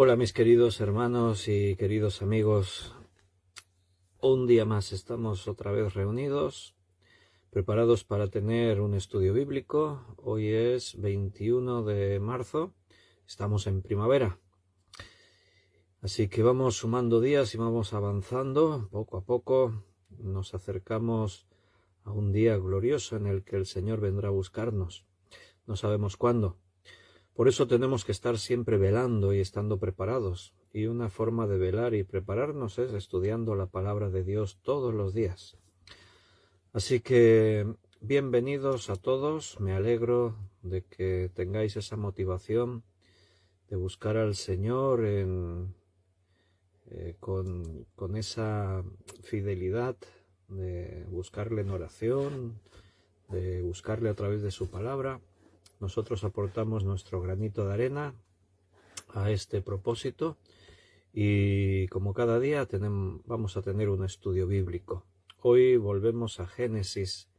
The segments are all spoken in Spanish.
Hola mis queridos hermanos y queridos amigos, un día más estamos otra vez reunidos, preparados para tener un estudio bíblico. Hoy es 21 de marzo, estamos en primavera, así que vamos sumando días y vamos avanzando poco a poco. Nos acercamos a un día glorioso en el que el Señor vendrá a buscarnos, no sabemos cuándo. Por eso tenemos que estar siempre velando y estando preparados. Y una forma de velar y prepararnos es estudiando la palabra de Dios todos los días. Así que bienvenidos a todos. Me alegro de que tengáis esa motivación de buscar al Señor con esa fidelidad, de buscarle en oración, de buscarle a través de su palabra. Nosotros aportamos nuestro granito de arena a este propósito y como cada día vamos a tener un estudio bíblico. Hoy volvemos a Génesis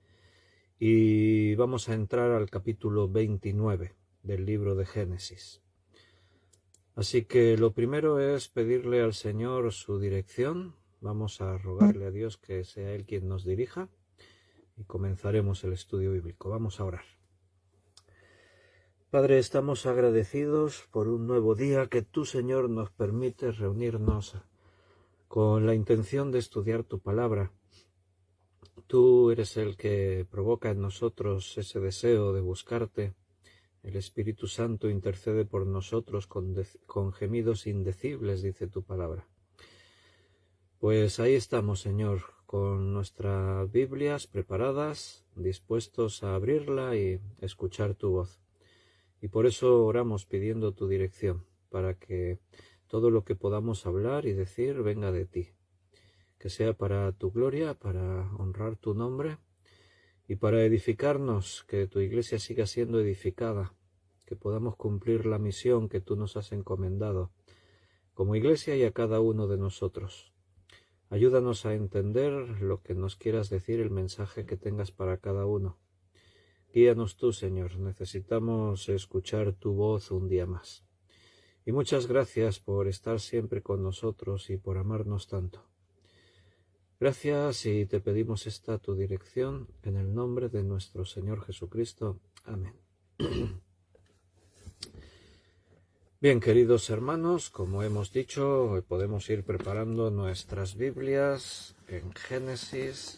y vamos a entrar al capítulo 29 del libro de Génesis. Así que lo primero es pedirle al Señor su dirección. Vamos a rogarle a Dios que sea Él quien nos dirija y comenzaremos el estudio bíblico. Vamos a orar. Padre, estamos agradecidos por un nuevo día que tú, Señor, nos permites reunirnos con la intención de estudiar tu palabra. Tú eres el que provoca en nosotros ese deseo de buscarte. El Espíritu Santo intercede por nosotros con gemidos indecibles, dice tu palabra. Pues ahí estamos, Señor, con nuestras Biblias preparadas, dispuestos a abrirla y escuchar tu voz. Y por eso oramos pidiendo tu dirección, para que todo lo que podamos hablar y decir venga de ti, que sea para tu gloria, para honrar tu nombre y para edificarnos, que tu iglesia siga siendo edificada, que podamos cumplir la misión que tú nos has encomendado, como iglesia y a cada uno de nosotros. Ayúdanos a entender lo que nos quieras decir, el mensaje que tengas para cada uno. Guíanos tú, Señor, necesitamos escuchar tu voz un día más. Y muchas gracias por estar siempre con nosotros y por amarnos tanto. Gracias y te pedimos esta tu dirección en el nombre de nuestro Señor Jesucristo. Amén. Bien, queridos hermanos, como hemos dicho, podemos ir preparando nuestras Biblias en Génesis.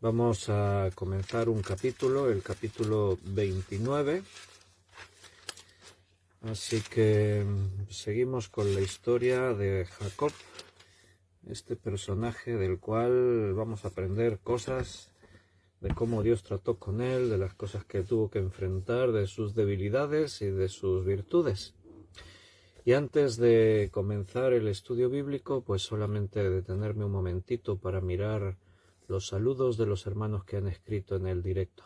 Vamos a comenzar un capítulo, el capítulo 29. Así que seguimos con la historia de Jacob, este personaje del cual vamos a aprender cosas de cómo Dios trató con él, de las cosas que tuvo que enfrentar, de sus debilidades y de sus virtudes. Y antes de comenzar el estudio bíblico, pues solamente detenerme un momentito para mirar los saludos de los hermanos que han escrito en el directo.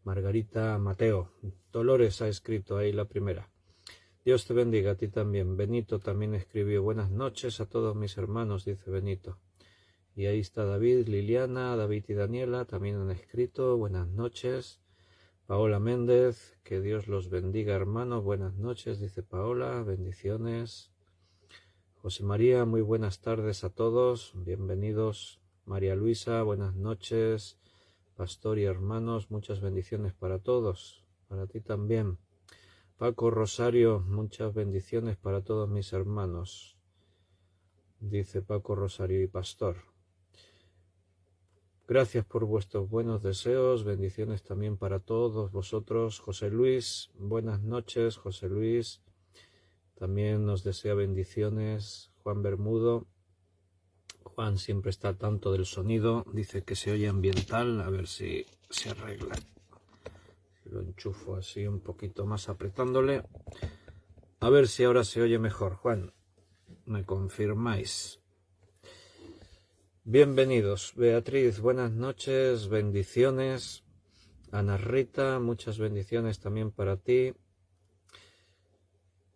Margarita Mateo, Dolores ha escrito ahí la primera. Dios te bendiga a ti también. Benito también escribió buenas noches a todos mis hermanos, dice Benito. Y ahí está David, Liliana, David y Daniela también han escrito buenas noches. Paola Méndez, que Dios los bendiga hermanos, buenas noches, dice Paola, bendiciones. José María, muy buenas tardes a todos, bienvenidos. María Luisa, buenas noches. Pastor y hermanos, muchas bendiciones para todos, para ti también. Paco Rosario, muchas bendiciones para todos mis hermanos, dice Paco Rosario y Pastor. Gracias por vuestros buenos deseos, bendiciones también para todos vosotros. José Luis, buenas noches, José Luis, también nos desea bendiciones. Juan Bermudo, Juan siempre está al tanto del sonido, dice que se oye ambiental, a ver si se arregla. Lo enchufo así un poquito más apretándole. A ver si ahora se oye mejor. Juan, ¿me confirmáis? Bienvenidos. Beatriz, buenas noches, bendiciones. Ana Rita, muchas bendiciones también para ti.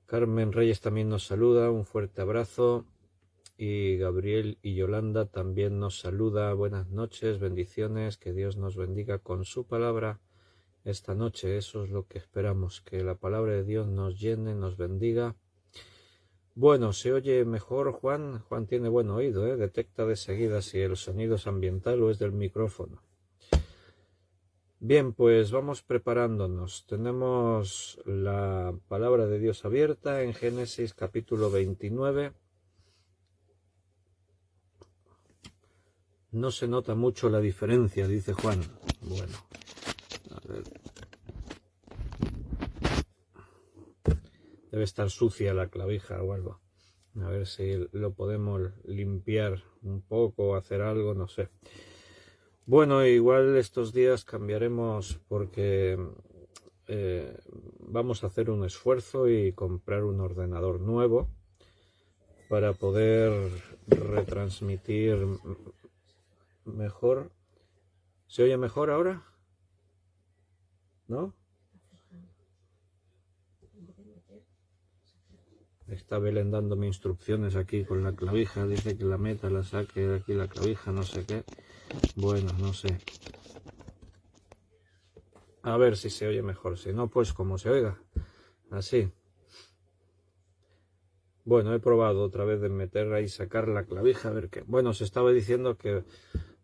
Carmen Reyes también nos saluda, un fuerte abrazo. Y Gabriel y Yolanda también nos saluda. Buenas noches, bendiciones, que Dios nos bendiga con su palabra esta noche. Eso es lo que esperamos, que la palabra de Dios nos llene, nos bendiga, Bueno, se oye mejor, Juan. Juan tiene buen oído, ¿eh? Detecta de seguida si el sonido es ambiental o es del micrófono. Bien, pues vamos preparándonos. Tenemos la palabra de Dios abierta en Génesis capítulo 29. No se nota mucho la diferencia, dice Juan. Bueno, a ver. Debe estar sucia la clavija o algo. A ver si lo podemos limpiar un poco o hacer algo, no sé. Bueno, igual estos días cambiaremos porque vamos a hacer un esfuerzo y comprar un ordenador nuevo para poder retransmitir mejor. ¿Se oye mejor ahora? ¿No? Está Belén dándome instrucciones aquí con la clavija. Dice que la meta, la saque de aquí la clavija, no sé qué. Bueno, no sé. A ver si se oye mejor. Si no, pues como se oiga. Así. Bueno, he probado otra vez de meter ahí, sacar la clavija, a ver qué. Bueno, os estaba diciendo que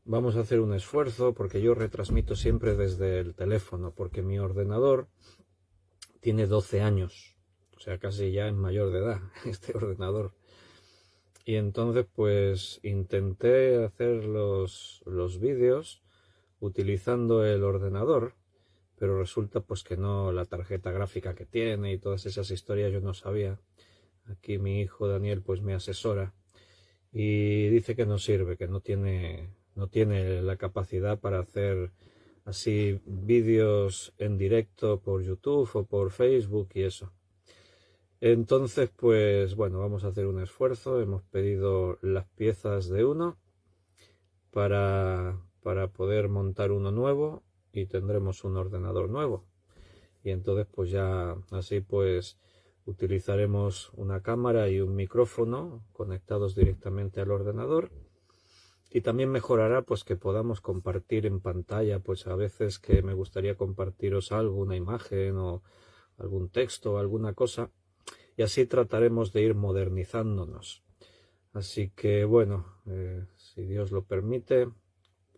vamos a hacer un esfuerzo porque yo retransmito siempre desde el teléfono, porque mi ordenador tiene 12 años. O sea, casi ya es mayor de edad este ordenador. Y entonces pues intenté hacer los vídeos utilizando el ordenador, pero resulta pues que no, la tarjeta gráfica que tiene y todas esas historias yo no sabía. Aquí mi hijo Daniel pues me asesora y dice que no sirve, que no tiene la capacidad para hacer así vídeos en directo por YouTube o por Facebook y eso. Entonces, pues bueno, vamos a hacer un esfuerzo. Hemos pedido las piezas de uno para poder montar uno nuevo y tendremos un ordenador nuevo. Y entonces, pues ya así pues utilizaremos una cámara y un micrófono conectados directamente al ordenador. Y también mejorará pues que podamos compartir en pantalla, pues a veces que me gustaría compartiros algo, una imagen o algún texto o alguna cosa. Y así trataremos de ir modernizándonos. Así que bueno, si Dios lo permite,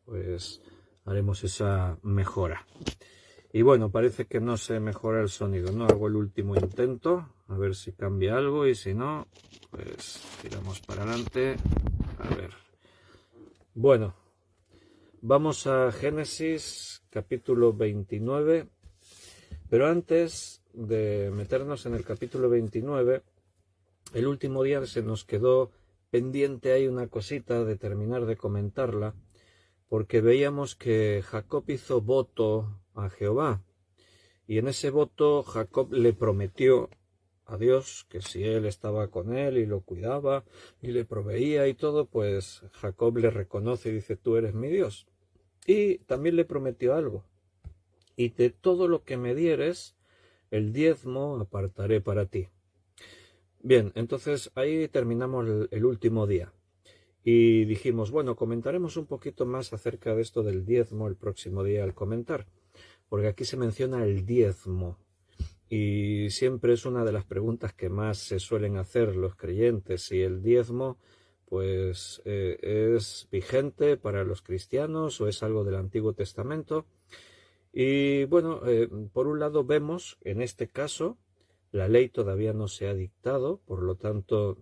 pues haremos esa mejora. Y bueno, parece que no se mejora el sonido, ¿no? Hago el último intento, a ver si cambia algo y si no, pues tiramos para adelante. A ver. Bueno, vamos a Génesis capítulo 29, pero antes de meternos en el capítulo 29, el último día se nos quedó pendiente ahí una cosita de terminar de comentarla, porque veíamos que Jacob hizo voto a Jehová, y en ese voto Jacob le prometió a Dios que si él estaba con él y lo cuidaba y le proveía y todo, pues Jacob le reconoce y dice, tú eres mi Dios. Y también le prometió algo, y de todo lo que me dieres, el diezmo apartaré para ti. Bien, entonces ahí terminamos el último día. Y dijimos, bueno, comentaremos un poquito más acerca de esto del diezmo el próximo día al comentar, porque aquí se menciona el diezmo. Y siempre es una de las preguntas que más se suelen hacer los creyentes, si el diezmo pues es vigente para los cristianos o es algo del Antiguo Testamento. Y bueno, por un lado vemos, en este caso, la ley todavía no se ha dictado, por lo tanto,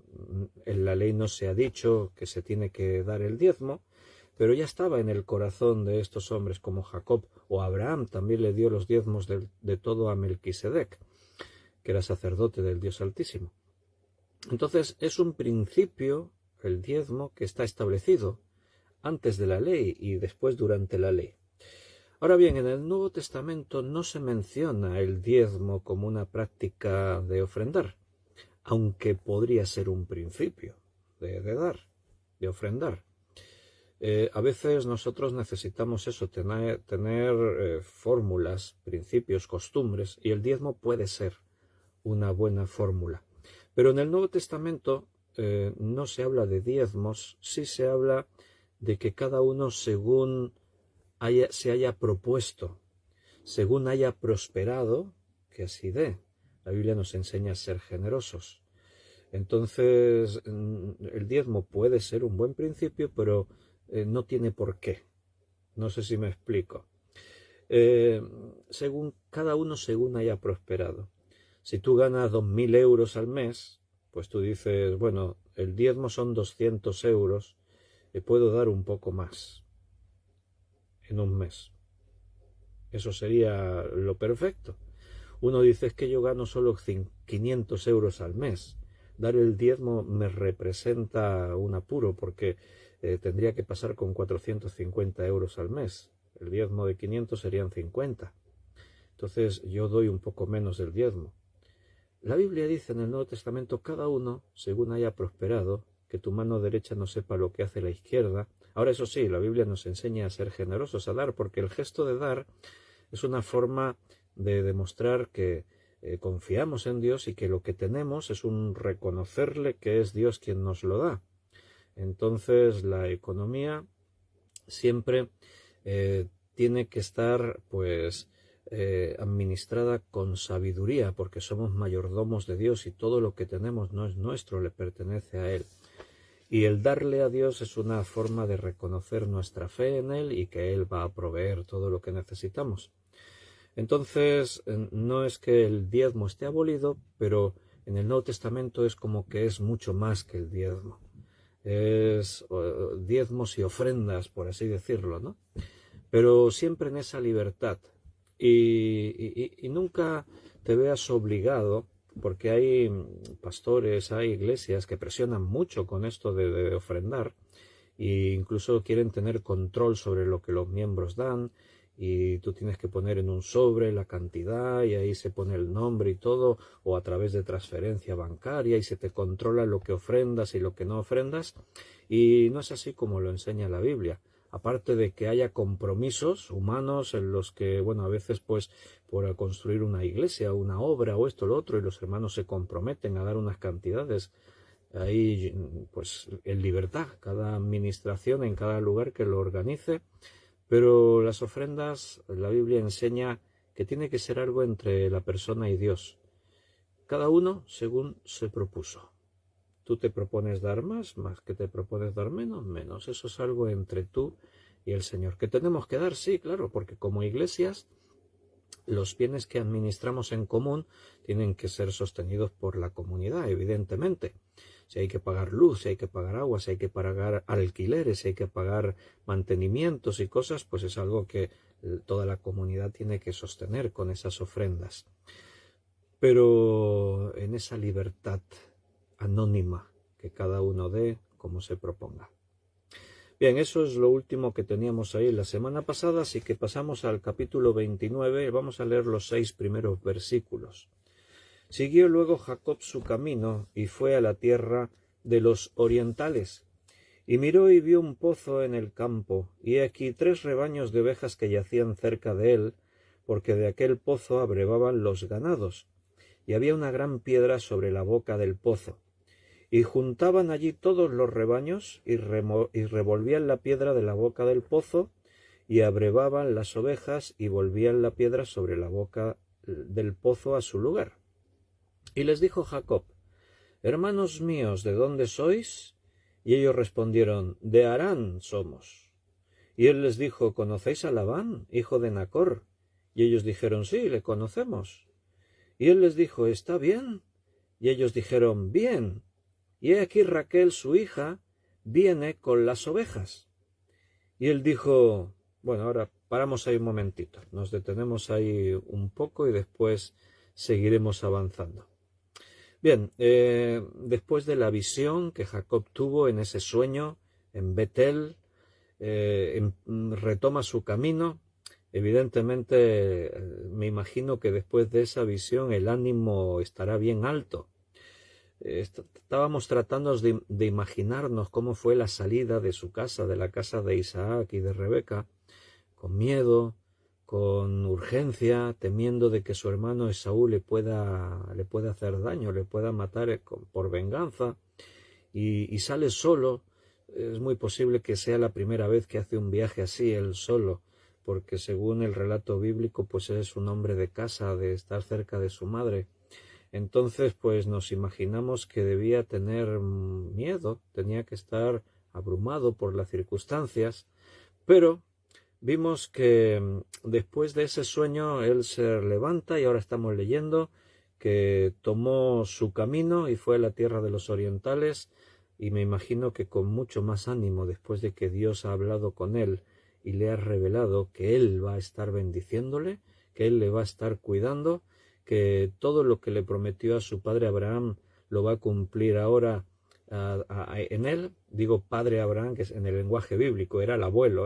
en la ley no se ha dicho que se tiene que dar el diezmo, pero ya estaba en el corazón de estos hombres como Jacob o Abraham también le dio los diezmos de todo a Melquisedec, que era sacerdote del Dios Altísimo. Entonces es un principio, el diezmo, que está establecido antes de la ley y después durante la ley. Ahora bien, en el Nuevo Testamento no se menciona el diezmo como una práctica de ofrendar, aunque podría ser un principio de dar, de ofrendar. A veces nosotros necesitamos eso, tener fórmulas, principios, costumbres, y el diezmo puede ser una buena fórmula. Pero en el Nuevo Testamento no se habla de diezmos, sí se habla de que cada uno según se haya propuesto, según haya prosperado, que así dé. La Biblia nos enseña a ser generosos. Entonces, el diezmo puede ser un buen principio, pero no tiene por qué. No sé si me explico. Según cada uno, según haya prosperado. Si tú ganas 2.000 euros al mes, pues tú dices, bueno, el diezmo son 200 euros, y puedo dar un poco más en un mes. Eso sería lo perfecto. Uno dice, es que yo gano solo 500 euros al mes. Dar el diezmo me representa un apuro porque tendría que pasar con 450 euros al mes. El diezmo de 500 serían 50. Entonces yo doy un poco menos del diezmo. La Biblia dice en el Nuevo Testamento, cada uno, según haya prosperado, que tu mano derecha no sepa lo que hace la izquierda. Ahora, eso sí, la Biblia nos enseña a ser generosos, a dar, porque el gesto de dar es una forma de demostrar que confiamos en Dios y que lo que tenemos es un reconocerle que es Dios quien nos lo da. Entonces, la economía siempre tiene que estar, pues, administrada con sabiduría, porque somos mayordomos de Dios y todo lo que tenemos no es nuestro, le pertenece a Él. Y el darle a Dios es una forma de reconocer nuestra fe en Él y que Él va a proveer todo lo que necesitamos. Entonces, no es que el diezmo esté abolido, pero en el Nuevo Testamento es como que es mucho más que el diezmo. Es diezmos y ofrendas, por así decirlo, ¿no? Pero siempre en esa libertad. Y nunca te veas obligado, porque hay pastores, hay iglesias que presionan mucho con esto de ofrendar, e incluso quieren tener control sobre lo que los miembros dan, y tú tienes que poner en un sobre la cantidad y ahí se pone el nombre y todo, o a través de transferencia bancaria, y se te controla lo que ofrendas y lo que no ofrendas, y no es así como lo enseña la Biblia. Aparte de que haya compromisos humanos en los que, bueno, a veces pues por construir una iglesia, una obra o esto o lo otro, y los hermanos se comprometen a dar unas cantidades, ahí pues en libertad, cada administración en cada lugar que lo organice, pero las ofrendas, la Biblia enseña que tiene que ser algo entre la persona y Dios, cada uno según se propuso. Tú te propones dar más que te propones dar menos. Eso es algo entre tú y el Señor. ¿Que tenemos que dar? Sí, claro, porque como iglesias, los bienes que administramos en común tienen que ser sostenidos por la comunidad, evidentemente. Si hay que pagar luz, si hay que pagar agua, si hay que pagar alquileres, si hay que pagar mantenimientos y cosas, pues es algo que toda la comunidad tiene que sostener con esas ofrendas. Pero en esa libertad anónima que cada uno dé como se proponga. Bien, eso es lo último que teníamos ahí la semana pasada, así que pasamos al capítulo 29, vamos a leer los 6 primeros versículos. Siguió luego Jacob su camino y fue a la tierra de los orientales, y miró y vio un pozo en el campo, y aquí 3 rebaños de ovejas que yacían cerca de él, porque de aquel pozo abrevaban los ganados, y había una gran piedra sobre la boca del pozo. Y juntaban allí todos los rebaños y revolvían la piedra de la boca del pozo y abrevaban las ovejas y volvían la piedra sobre la boca del pozo a su lugar. Y les dijo Jacob: Hermanos míos, ¿de dónde sois? Y ellos respondieron: De Harán somos. Y él les dijo: ¿Conocéis a Labán, hijo de Nacor? Y ellos dijeron: Sí, le conocemos. Y él les dijo: ¿Está bien? Y ellos dijeron: Bien. Y he aquí Raquel, su hija, viene con las ovejas. Y él dijo, bueno, ahora paramos ahí un momentito, nos detenemos ahí un poco y después seguiremos avanzando. Bien, después de la visión que Jacob tuvo en ese sueño, en Betel, retoma su camino. Evidentemente, me imagino que después de esa visión el ánimo estará bien alto. Estábamos tratando de imaginarnos cómo fue la salida de su casa, de la casa de Isaac y de Rebeca, con miedo, con urgencia, temiendo de que su hermano Esaú le pueda hacer daño, le pueda matar por venganza, y sale solo. Es muy posible que sea la primera vez que hace un viaje así, él solo, porque según el relato bíblico, pues es un hombre de casa, de estar cerca de su madre. Entonces, pues nos imaginamos que debía tener miedo, tenía que estar abrumado por las circunstancias, pero vimos que después de ese sueño él se levanta y ahora estamos leyendo que tomó su camino y fue a la tierra de los orientales, y me imagino que con mucho más ánimo después de que Dios ha hablado con él y le ha revelado que él va a estar bendiciéndole, que él le va a estar cuidando, que todo lo que le prometió a su padre Abraham lo va a cumplir ahora en él. Digo padre Abraham, que es en el lenguaje bíblico, era el abuelo,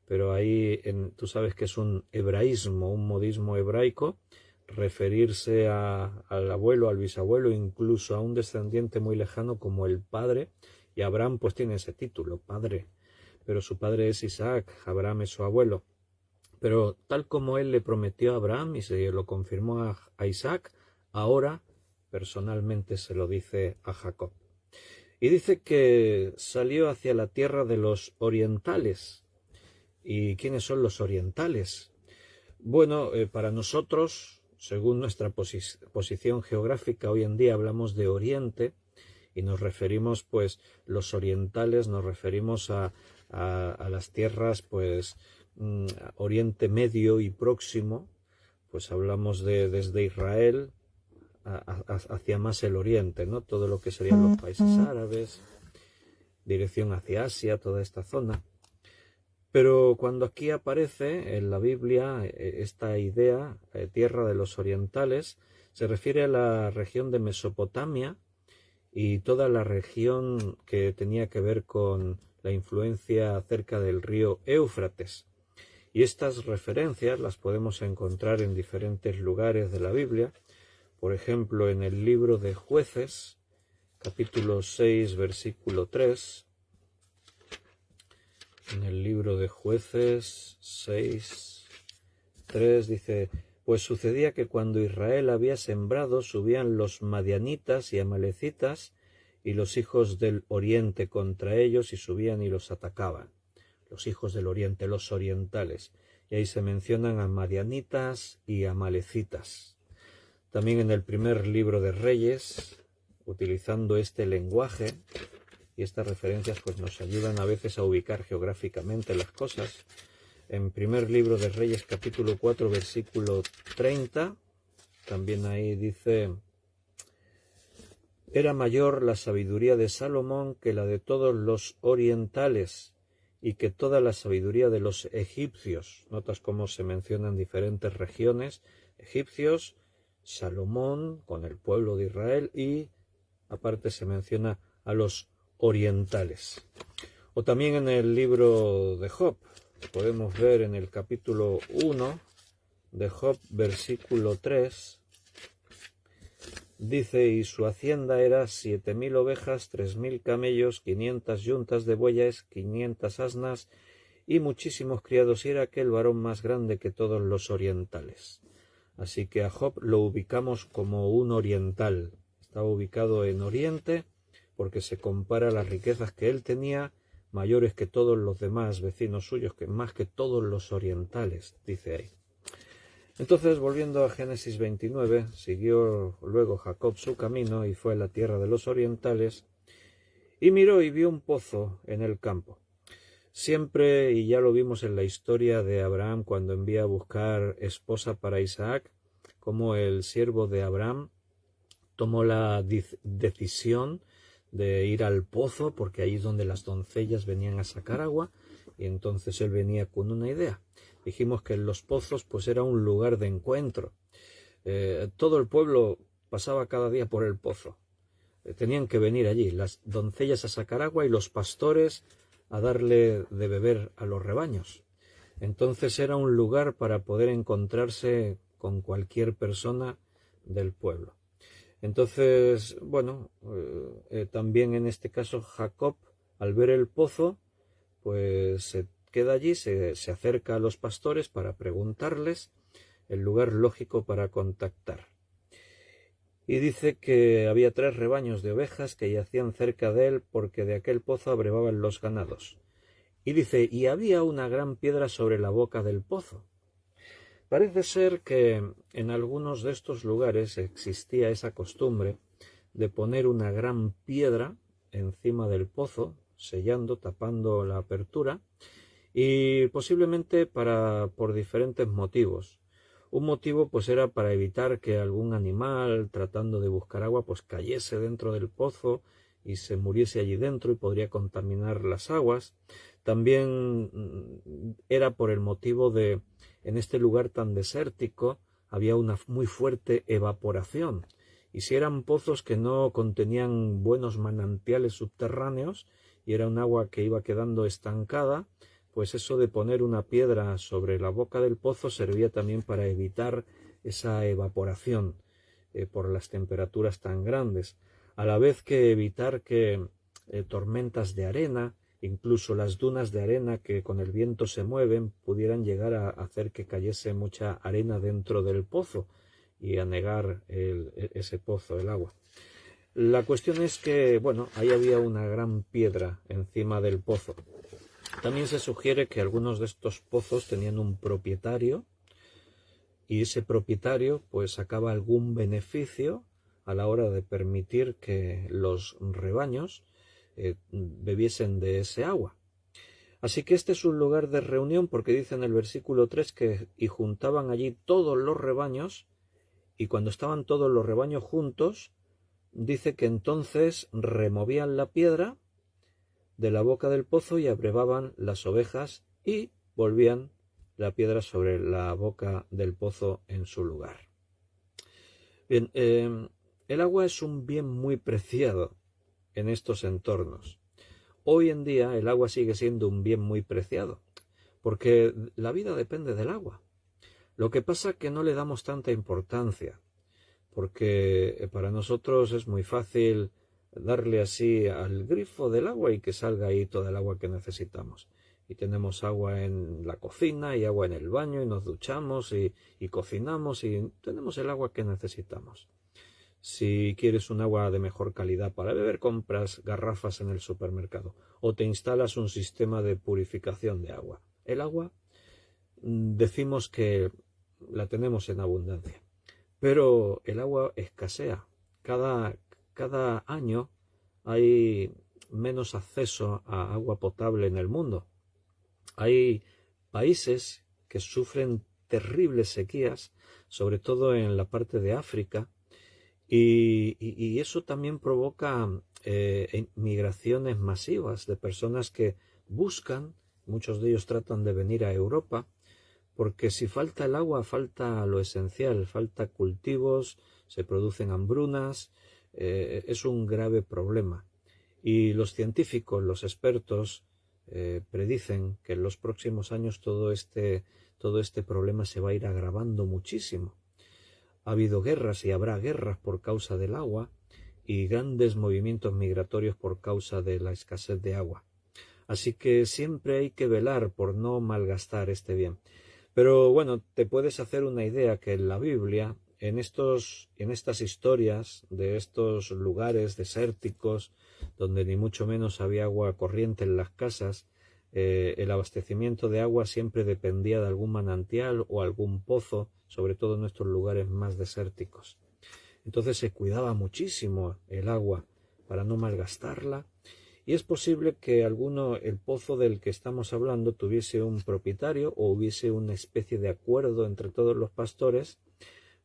pero ahí tú sabes que es un hebraísmo, un modismo hebraico, referirse al abuelo, al bisabuelo, incluso a un descendiente muy lejano como el padre, y Abraham pues tiene ese título, padre, pero su padre es Isaac, Abraham es su abuelo. Pero tal como él le prometió a Abraham y se lo confirmó a Isaac, ahora personalmente se lo dice a Jacob. Y dice que salió hacia la tierra de los orientales. ¿Y quiénes son los orientales? Bueno, para nosotros, según nuestra posición geográfica, hoy en día hablamos de Oriente y nos referimos, pues, los orientales, nos referimos a las tierras, pues, Oriente Medio y Próximo, pues hablamos desde Israel hacia más el Oriente, ¿no? Todo lo que serían los países árabes, dirección hacia Asia, toda esta zona. Pero cuando aquí aparece en la Biblia esta idea, tierra de los orientales, se refiere a la región de Mesopotamia y toda la región que tenía que ver con la influencia cerca del río Éufrates. Y estas referencias las podemos encontrar en diferentes lugares de la Biblia, por ejemplo en el libro de Jueces, capítulo 6, versículo 3, en el libro de Jueces 6, 3 dice: pues sucedía que cuando Israel había sembrado, subían los madianitas y amalecitas y los hijos del oriente contra ellos, y subían y los atacaban. Los hijos del oriente, los orientales. Y ahí se mencionan a madianitas y amalecitas. También en el primer libro de Reyes, utilizando este lenguaje, y estas referencias pues nos ayudan a veces a ubicar geográficamente las cosas. En primer libro de Reyes, capítulo 4, versículo 30, también ahí dice: era mayor la sabiduría de Salomón que la de todos los orientales, y que toda la sabiduría de los egipcios. Notas cómo se mencionan diferentes regiones: egipcios, Salomón con el pueblo de Israel, y aparte se menciona a los orientales. O también en el libro de Job, podemos ver en el capítulo 1 de Job, versículo 3, dice: y su hacienda era 7.000 ovejas, 3.000 camellos, 500 yuntas de bueyes, 500 asnas y muchísimos criados, y era aquel varón más grande que todos los orientales. Así que a Job lo ubicamos como un oriental. Estaba ubicado en Oriente porque se compara las riquezas que él tenía, mayores que todos los demás vecinos suyos, que más que todos los orientales, dice ahí. Entonces, volviendo a Génesis 29, siguió luego Jacob su camino y fue a la tierra de los orientales, y miró y vio un pozo en el campo. Siempre, y ya lo vimos en la historia de Abraham cuando envía a buscar esposa para Isaac, como el siervo de Abraham tomó la decisión de ir al pozo, porque ahí es donde las doncellas venían a sacar agua, y entonces él venía con una idea. Dijimos que en los pozos pues era un lugar de encuentro. Todo el pueblo pasaba cada día por el pozo. Tenían que venir allí las doncellas a sacar agua y los pastores a darle de beber a los rebaños. Entonces era un lugar para poder encontrarse con cualquier persona del pueblo. Entonces, bueno, también en este caso Jacob, al ver el pozo, pues se queda allí, se acerca a los pastores para preguntarles el lugar lógico para contactar. Y dice que había 3 rebaños de ovejas que yacían cerca de él, porque de aquel pozo abrevaban los ganados. Y dice: y había una gran piedra sobre la boca del pozo. Parece ser que en algunos de estos lugares existía esa costumbre de poner una gran piedra encima del pozo, sellando, tapando la apertura, y posiblemente por diferentes motivos. Un motivo pues era para evitar que algún animal tratando de buscar agua pues cayese dentro del pozo y se muriese allí dentro y podría contaminar las aguas. También era por el motivo de, en este lugar tan desértico, había una muy fuerte evaporación. Y si eran pozos que no contenían buenos manantiales subterráneos y era un agua que iba quedando estancada, pues eso de poner una piedra sobre la boca del pozo servía también para evitar esa evaporación por las temperaturas tan grandes, a la vez que evitar que tormentas de arena, incluso las dunas de arena que con el viento se mueven, pudieran llegar a hacer que cayese mucha arena dentro del pozo y anegar ese pozo, el agua. La cuestión es que, bueno, ahí había una gran piedra encima del pozo. También se sugiere que algunos de estos pozos tenían un propietario y ese propietario pues sacaba algún beneficio a la hora de permitir que los rebaños bebiesen de ese agua. Así que este es un lugar de reunión porque dice en el versículo 3 que y juntaban allí todos los rebaños, y cuando estaban todos los rebaños juntos, dice que entonces removían la piedra de la boca del pozo y abrevaban las ovejas y volvían la piedra sobre la boca del pozo en su lugar. Bien, el agua es un bien muy preciado en estos entornos. Hoy en día el agua sigue siendo un bien muy preciado, porque la vida depende del agua. Lo que pasa es que no le damos tanta importancia, porque para nosotros es muy fácil darle así al grifo del agua y que salga ahí toda el agua que necesitamos. Y tenemos agua en la cocina y agua en el baño y nos duchamos y cocinamos y tenemos el agua que necesitamos. Si quieres un agua de mejor calidad para beber, compras garrafas en el supermercado o te instalas un sistema de purificación de agua. El agua, decimos que la tenemos en abundancia, pero el agua escasea. Cada año hay menos acceso a agua potable en el mundo. Hay países que sufren terribles sequías, sobre todo en la parte de África, y eso también provoca migraciones masivas de personas que buscan, muchos de ellos tratan de venir a Europa, porque si falta el agua, falta lo esencial, falta cultivos, se producen hambrunas, es un grave problema. Y los científicos, los expertos, predicen que en los próximos años todo este problema se va a ir agravando muchísimo. Ha habido guerras y habrá guerras por causa del agua y grandes movimientos migratorios por causa de la escasez de agua. Así que siempre hay que velar por no malgastar este bien. Pero bueno, te puedes hacer una idea que en la Biblia, en estas historias de estos lugares desérticos, donde ni mucho menos había agua corriente en las casas, el abastecimiento de agua siempre dependía de algún manantial o algún pozo, sobre todo en estos lugares más desérticos. Entonces se cuidaba muchísimo el agua para no malgastarla. Y es posible que el pozo del que estamos hablando tuviese un propietario o hubiese una especie de acuerdo entre todos los pastores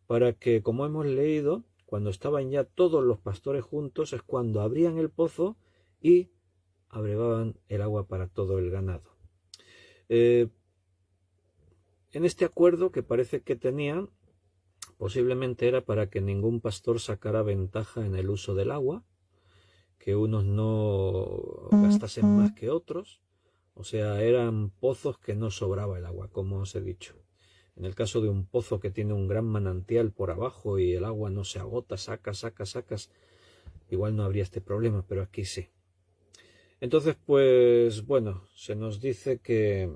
para que, como hemos leído, cuando estaban ya todos los pastores juntos es cuando abrían el pozo y abrevaban el agua para todo el ganado. En este acuerdo que parece que tenían, posiblemente era para que ningún pastor sacara ventaja en el uso del agua, que unos no gastasen más que otros, o sea, eran pozos que no sobraba el agua, como os he dicho. En el caso de un pozo que tiene un gran manantial por abajo y el agua no se agota, sacas, igual no habría este problema, pero aquí sí. Entonces, pues bueno, se nos dice que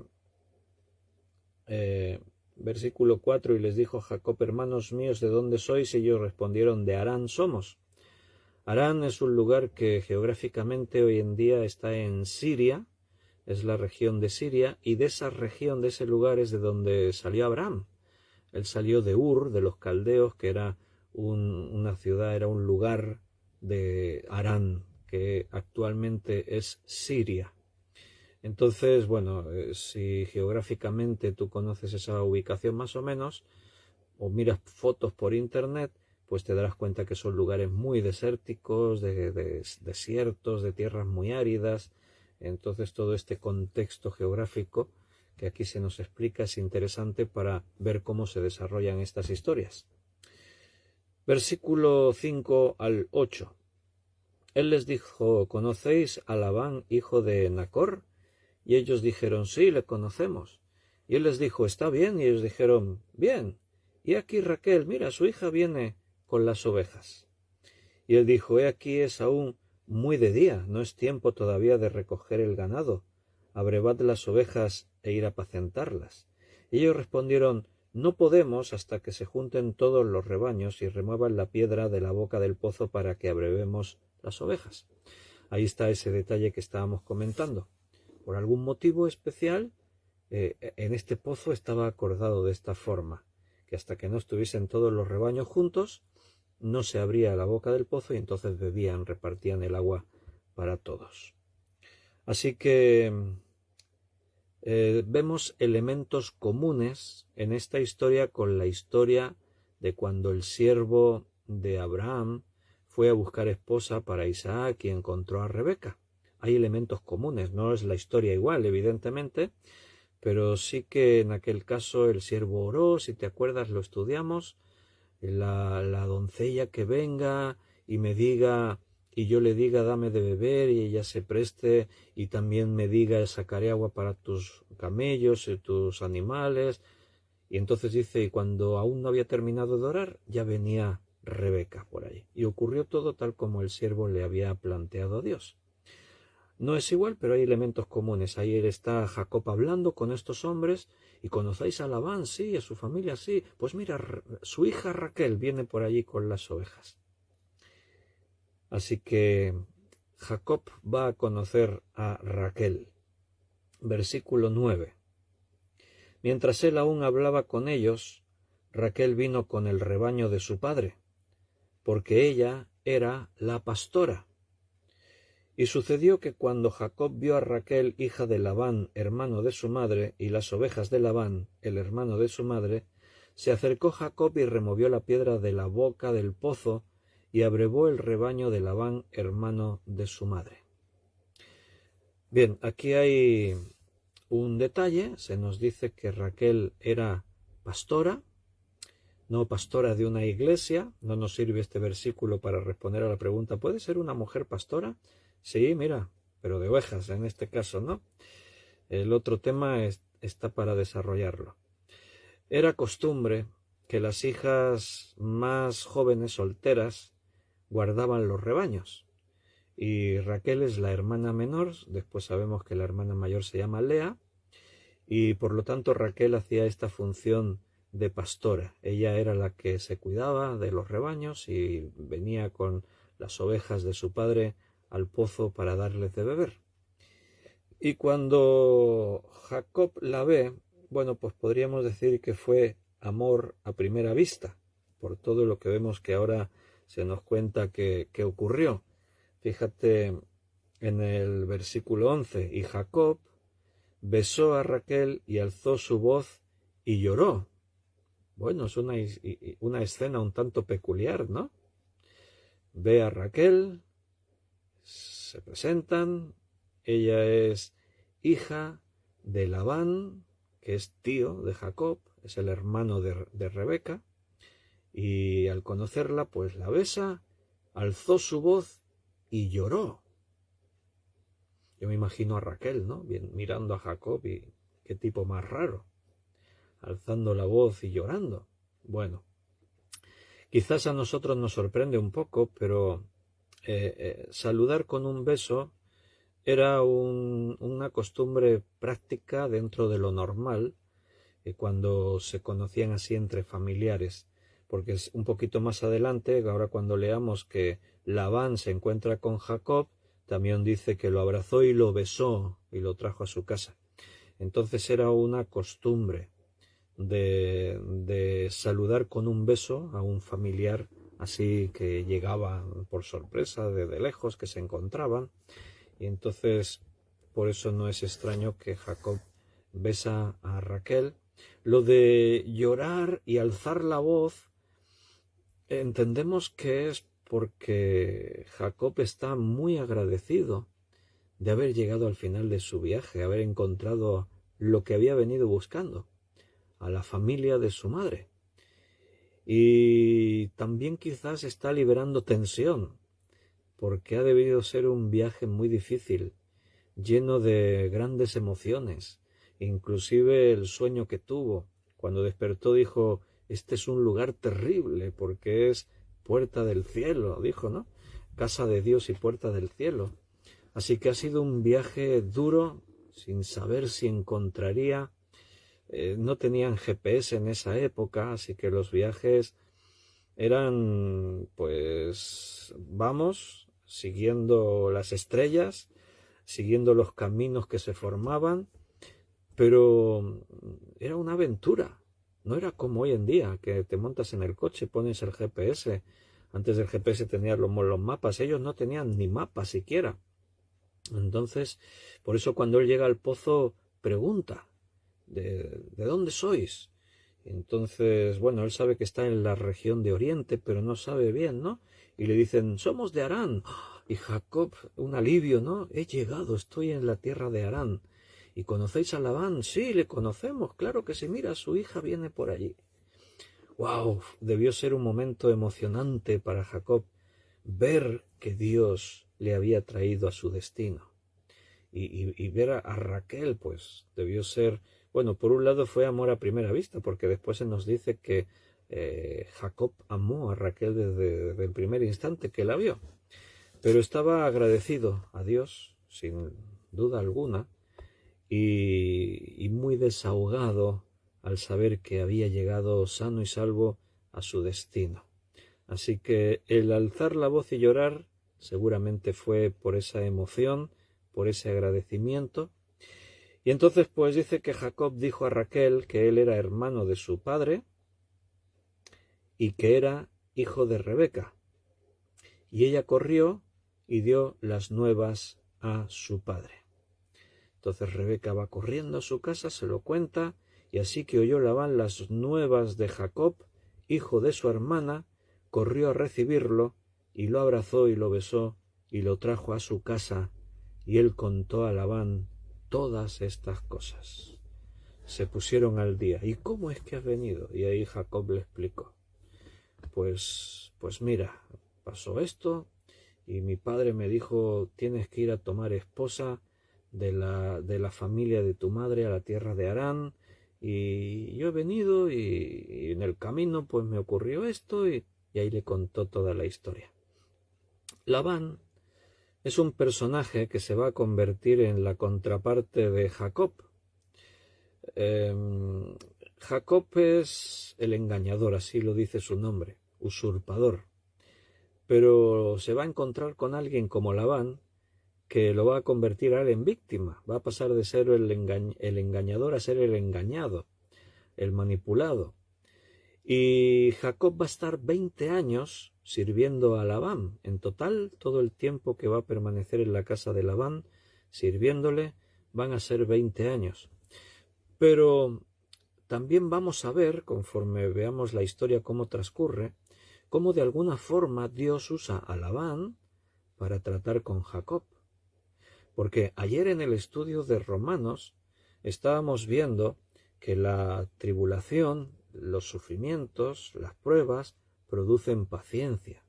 versículo 4, y les dijo Jacob, hermanos míos, ¿de dónde sois? Y ellos respondieron, de Harán somos. Harán es un lugar que geográficamente hoy en día está en Siria, es la región de Siria, y de esa región, de ese lugar es de donde salió Abraham. Él salió de Ur, de los caldeos, que era una ciudad, era un lugar de Harán, que actualmente es Siria. Entonces, bueno, si geográficamente tú conoces esa ubicación más o menos, o miras fotos por internet, pues te darás cuenta que son lugares muy desérticos, de desiertos, de tierras muy áridas. Entonces todo este contexto geográfico que aquí se nos explica es interesante para ver cómo se desarrollan estas historias. Versículo 5 al 8. Él les dijo: ¿conocéis a Labán, hijo de Nacor? Y ellos dijeron: sí, le conocemos. Y él les dijo: está bien. Y ellos dijeron: bien. Y aquí Raquel, mira, su hija viene con las ovejas. Y él dijo: he aquí es aún muy de día, no es tiempo todavía de recoger el ganado. Abrevad las ovejas e ir a apacentarlas. Y ellos respondieron: no podemos hasta que se junten todos los rebaños y remuevan la piedra de la boca del pozo para que abrevemos las ovejas. Ahí está ese detalle que estábamos comentando. Por algún motivo especial, en este pozo estaba acordado de esta forma, que hasta que no estuviesen todos los rebaños juntos, no se abría la boca del pozo y entonces bebían, repartían el agua para todos. Así que vemos elementos comunes en esta historia con la historia de cuando el siervo de Abraham fue a buscar esposa para Isaac y encontró a Rebeca. Hay elementos comunes, no es la historia igual, evidentemente, pero sí que en aquel caso el siervo oró, si te acuerdas lo estudiamos, la doncella que venga y me diga, y yo le diga dame de beber y ella se preste y también me diga sacaré agua para tus camellos y tus animales. Y entonces dice, y cuando aún no había terminado de orar, ya venía Rebeca por ahí. Y ocurrió todo tal como el siervo le había planteado a Dios. No es igual, pero hay elementos comunes. Ahí está Jacob hablando con estos hombres. ¿Y conocéis a Labán? Sí, a su familia, sí. Pues mira, su hija Raquel viene por allí con las ovejas. Así que Jacob va a conocer a Raquel. Versículo 9. Mientras él aún hablaba con ellos, Raquel vino con el rebaño de su padre, porque ella era la pastora. Y sucedió que cuando Jacob vio a Raquel, hija de Labán, hermano de su madre, y las ovejas de Labán, el hermano de su madre, se acercó Jacob y removió la piedra de la boca del pozo y abrevó el rebaño de Labán, hermano de su madre. Bien, aquí hay un detalle. Se nos dice que Raquel era pastora, no pastora de una iglesia. No nos sirve este versículo para responder a la pregunta: ¿puede ser una mujer pastora? Sí, mira, pero de ovejas en este caso, ¿no? El otro tema está para desarrollarlo. Era costumbre que las hijas más jóvenes solteras guardaban los rebaños. Y Raquel es la hermana menor, después sabemos que la hermana mayor se llama Lea, y por lo tanto Raquel hacía esta función de pastora. Ella era la que se cuidaba de los rebaños y venía con las ovejas de su padre al pozo para darles de beber. Y cuando Jacob la ve, bueno, pues podríamos decir que fue amor a primera vista, por todo lo que vemos que ahora se nos cuenta que ocurrió. Fíjate en el versículo 11, y Jacob besó a Raquel y alzó su voz y lloró. Bueno, es una escena un tanto peculiar, ¿no? Ve a Raquel, se presentan, ella es hija de Labán, que es tío de Jacob, es el hermano de Rebeca, y al conocerla, pues la besa, alzó su voz y lloró. Yo me imagino a Raquel, ¿no? Bien, mirando a Jacob y qué tipo más raro, alzando la voz y llorando. Bueno, quizás a nosotros nos sorprende un poco, pero saludar con un beso era una costumbre práctica dentro de lo normal cuando se conocían así entre familiares, porque es un poquito más adelante, ahora cuando leamos que Labán se encuentra con Jacob, también dice que lo abrazó y lo besó y lo trajo a su casa. Entonces era una costumbre de saludar con un beso a un familiar así que llegaba por sorpresa de lejos, que se encontraban. Y entonces, por eso no es extraño que Jacob besa a Raquel. Lo de llorar y alzar la voz, entendemos que es porque Jacob está muy agradecido de haber llegado al final de su viaje, haber encontrado lo que había venido buscando, a la familia de su madre. Y también quizás está liberando tensión, porque ha debido ser un viaje muy difícil, lleno de grandes emociones, inclusive el sueño que tuvo. Cuando despertó dijo, este es un lugar terrible porque es puerta del cielo, dijo, ¿no? Casa de Dios y puerta del cielo. Así que ha sido un viaje duro, sin saber si encontraría. No tenían GPS en esa época, así que los viajes eran, pues, vamos, siguiendo las estrellas, siguiendo los caminos que se formaban, pero era una aventura. No era como hoy en día, que te montas en el coche, pones el GPS. Antes del GPS tenías los mapas, ellos no tenían ni mapas siquiera. Entonces, por eso cuando él llega al pozo, pregunta, ¿de dónde sois? Entonces, bueno, él sabe que está en la región de Oriente, pero no sabe bien, ¿no? Y le dicen, somos de Harán. Y Jacob, un alivio, ¿no? He llegado, estoy en la tierra de Harán. ¿Y conocéis a Labán? Sí, le conocemos, claro que sí, mira, su hija viene por allí. ¡Wow! Debió ser un momento emocionante para Jacob ver que Dios le había traído a su destino. Y ver a Raquel, pues debió ser, bueno, por un lado fue amor a primera vista, porque después se nos dice que Jacob amó a Raquel desde el primer instante que la vio, pero estaba agradecido a Dios, sin duda alguna, y muy desahogado al saber que había llegado sano y salvo a su destino. Así que el alzar la voz y llorar seguramente fue por esa emoción, por ese agradecimiento. Y entonces pues dice que Jacob dijo a Raquel que él era hermano de su padre y que era hijo de Rebeca. Y ella corrió y dio las nuevas a su padre. Entonces Rebeca va corriendo a su casa, se lo cuenta, y así que oyó Labán las nuevas de Jacob, hijo de su hermana, corrió a recibirlo, y lo abrazó y lo besó, y lo trajo a su casa, y él contó a Labán todas estas cosas. Se pusieron al día. ¿Y cómo es que has venido? Y ahí Jacob le explicó. Pues mira, pasó esto, y mi padre me dijo, tienes que ir a tomar esposa de la familia de tu madre a la tierra de Harán, y yo he venido y en el camino pues me ocurrió esto, y ahí le contó toda la historia. Labán es un personaje que se va a convertir en la contraparte de Jacob. Jacob es el engañador, así lo dice su nombre, usurpador. Pero se va a encontrar con alguien como Labán, que lo va a convertir a él en víctima. Va a pasar de ser el engañador a ser el engañado, el manipulado. Y Jacob va a estar 20 años sirviendo a Labán. En total, todo el tiempo que va a permanecer en la casa de Labán, sirviéndole, van a ser 20 años. Pero también vamos a ver, conforme veamos la historia cómo transcurre, cómo de alguna forma Dios usa a Labán para tratar con Jacob. Porque ayer en el estudio de Romanos estábamos viendo que la tribulación, los sufrimientos, las pruebas producen paciencia.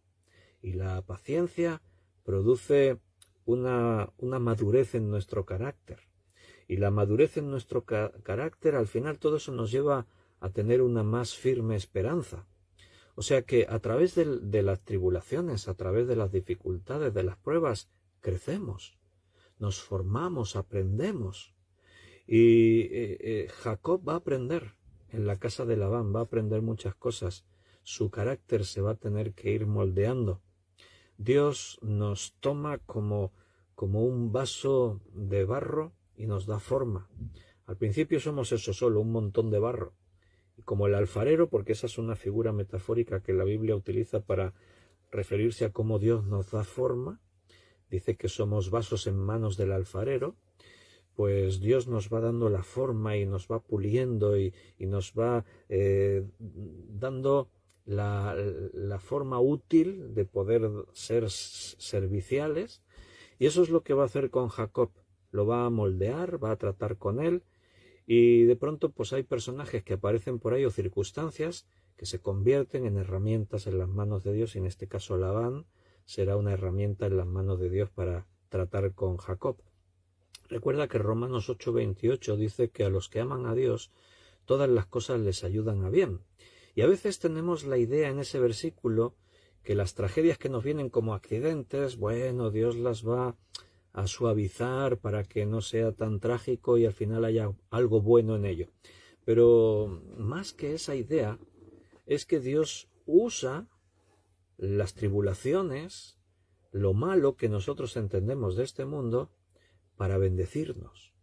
Y la paciencia produce una madurez en nuestro carácter. Y la madurez en nuestro carácter, al final todo eso nos lleva a tener una más firme esperanza. O sea que a través de las tribulaciones, a través de las dificultades, de las pruebas, crecemos, nos formamos, aprendemos. Y Jacob va a aprender en la casa de Labán, va a aprender muchas cosas. Su carácter se va a tener que ir moldeando. Dios nos toma como un vaso de barro y nos da forma. Al principio somos eso solo, un montón de barro. como el alfarero, porque esa es una figura metafórica que la Biblia utiliza para referirse a cómo Dios nos da forma. Dice que somos vasos en manos del alfarero. Pues Dios nos va dando la forma y nos va puliendo y nos va dando la forma útil de poder ser serviciales. Y eso es lo que va a hacer con Jacob. Lo va a moldear, va a tratar con él. Y de pronto pues hay personajes que aparecen por ahí o circunstancias que se convierten en herramientas en las manos de Dios. Y en este caso Labán será una herramienta en las manos de Dios para tratar con Jacob. Recuerda que Romanos 8:28 dice que a los que aman a Dios todas las cosas les ayudan a bien. Y a veces tenemos la idea en ese versículo que las tragedias que nos vienen como accidentes, bueno, Dios las va a suavizar para que no sea tan trágico y al final haya algo bueno en ello. Pero más que esa idea es que Dios usa las tribulaciones, lo malo que nosotros entendemos de este mundo, para bendecirnos.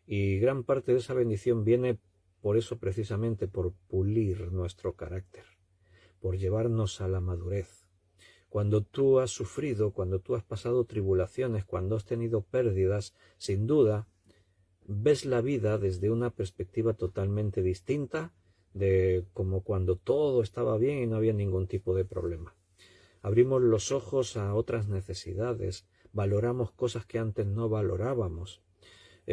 Y gran parte de esa bendición viene por eso precisamente, por pulir nuestro carácter, por llevarnos a la madurez. Cuando tú has sufrido, cuando tú has pasado tribulaciones, cuando has tenido pérdidas, sin duda, ves la vida desde una perspectiva totalmente distinta de como cuando todo estaba bien y no había ningún tipo de problema. Abrimos los ojos a otras necesidades, valoramos cosas que antes no valorábamos,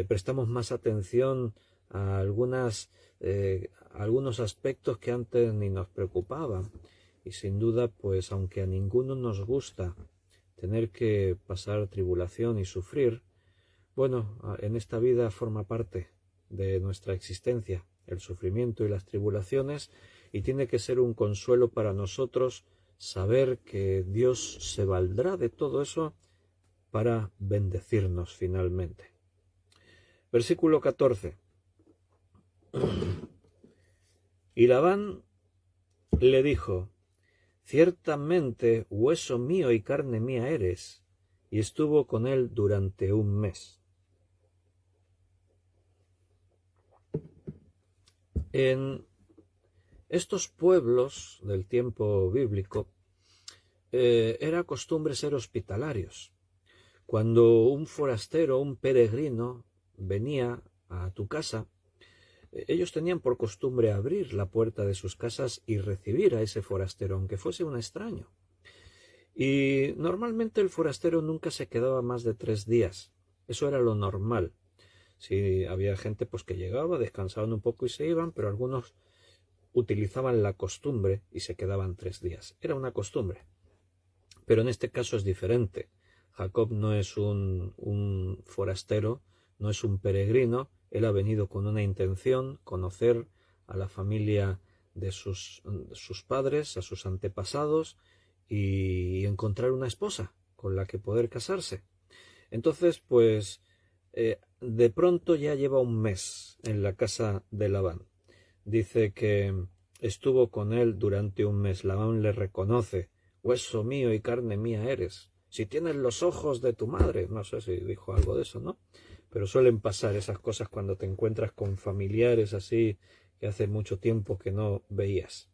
prestamos más atención a algunos aspectos que antes ni nos preocupaban. Y sin duda, pues aunque a ninguno nos gusta tener que pasar tribulación y sufrir, bueno, en esta vida forma parte de nuestra existencia el sufrimiento y las tribulaciones, y tiene que ser un consuelo para nosotros saber que Dios se valdrá de todo eso para bendecirnos finalmente. Versículo 14. Y Labán le dijo: ciertamente hueso mío y carne mía eres. Y estuvo con él durante un mes. En estos pueblos del tiempo bíblico era costumbre ser hospitalarios. Cuando un forastero, un peregrino, venía a tu casa, ellos tenían por costumbre abrir la puerta de sus casas y recibir a ese forastero, aunque fuese un extraño. Y normalmente el forastero nunca se quedaba más de 3 días. Eso era lo normal. Sí, había gente pues que llegaba, descansaban un poco y se iban, pero algunos utilizaban la costumbre y se quedaban 3 días. Era una costumbre. Pero en este caso es diferente. Jacob no es un forastero, no es un peregrino. Él ha venido con una intención, conocer a la familia de sus padres, a sus antepasados, y encontrar una esposa con la que poder casarse. Entonces, pues, de pronto ya lleva un mes en la casa de Labán. Dice que estuvo con él durante un mes. Labán le reconoce: hueso mío y carne mía eres. Si tienes los ojos de tu madre. No sé si dijo algo de eso, ¿no? Pero suelen pasar esas cosas cuando te encuentras con familiares así que hace mucho tiempo que no veías.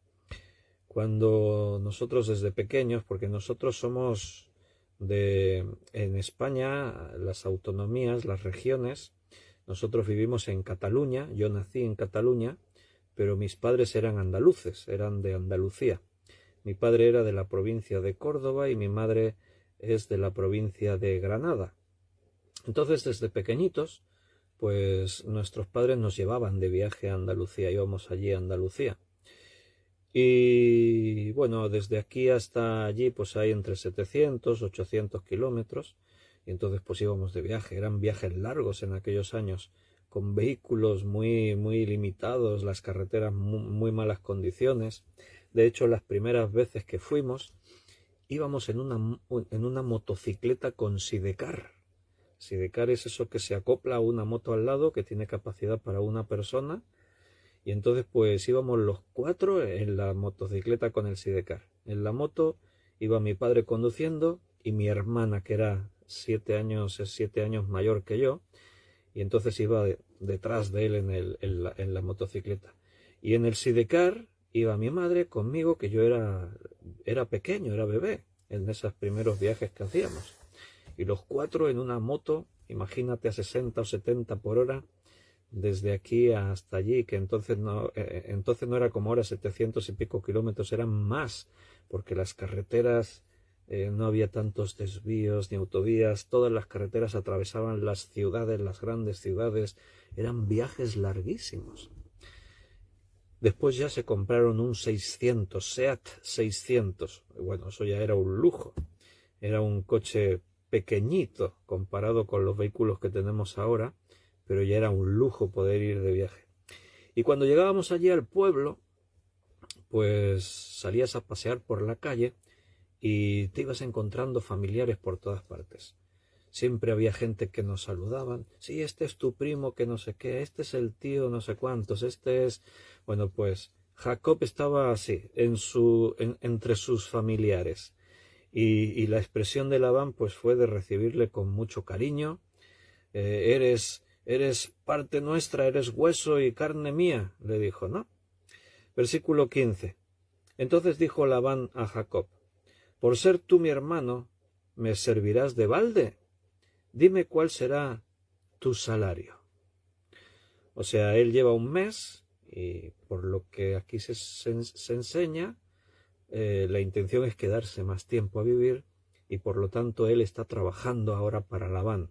Cuando nosotros desde pequeños, porque nosotros somos en España, las autonomías, las regiones, nosotros vivimos en Cataluña, yo nací en Cataluña, pero mis padres eran andaluces, eran de Andalucía. Mi padre era de la provincia de Córdoba y mi madre es de la provincia de Granada. Entonces, desde pequeñitos, pues nuestros padres nos llevaban de viaje a Andalucía, íbamos allí a Andalucía. Y bueno, desde aquí hasta allí pues hay entre 700, 800 kilómetros, y entonces pues íbamos de viaje. Eran viajes largos en aquellos años, con vehículos muy, muy limitados, las carreteras muy malas condiciones. De hecho, las primeras veces que fuimos, íbamos en una motocicleta con sidecar. Sidecar es eso que se acopla a una moto al lado, que tiene capacidad para una persona. Y entonces pues íbamos los 4 en la motocicleta con el sidecar. En la moto iba mi padre conduciendo y mi hermana, que era 7 años mayor que yo, y entonces iba detrás de él en la motocicleta. Y en el sidecar iba mi madre conmigo, que yo era pequeño, era bebé, en esos primeros viajes que hacíamos. Y los cuatro en una moto, imagínate a 60 o 70 por hora, desde aquí hasta allí, que entonces no era como ahora 700 y pico kilómetros, eran más, porque las carreteras no había tantos desvíos ni autovías, todas las carreteras atravesaban las ciudades, las grandes ciudades, eran viajes larguísimos. Después ya se compraron un 600, SEAT 600, bueno, eso ya era un lujo, era un coche pequeñito comparado con los vehículos que tenemos ahora, pero ya era un lujo poder ir de viaje. Y cuando llegábamos allí al pueblo, pues salías a pasear por la calle y te ibas encontrando familiares por todas partes. Siempre había gente que nos saludaban. Sí, este es tu primo que no sé qué, este es el tío no sé cuántos, este es... Bueno, pues Jacob estaba así, entre sus familiares. Y la expresión de Labán pues fue de recibirle con mucho cariño. Eres parte nuestra, eres hueso y carne mía, le dijo, ¿no? Versículo 15. Entonces dijo Labán a Jacob, por ser tú mi hermano, ¿me servirás de balde? Dime cuál será tu salario. O sea, él lleva un mes y por lo que aquí se enseña, la intención es quedarse más tiempo a vivir y por lo tanto él está trabajando ahora para Labán.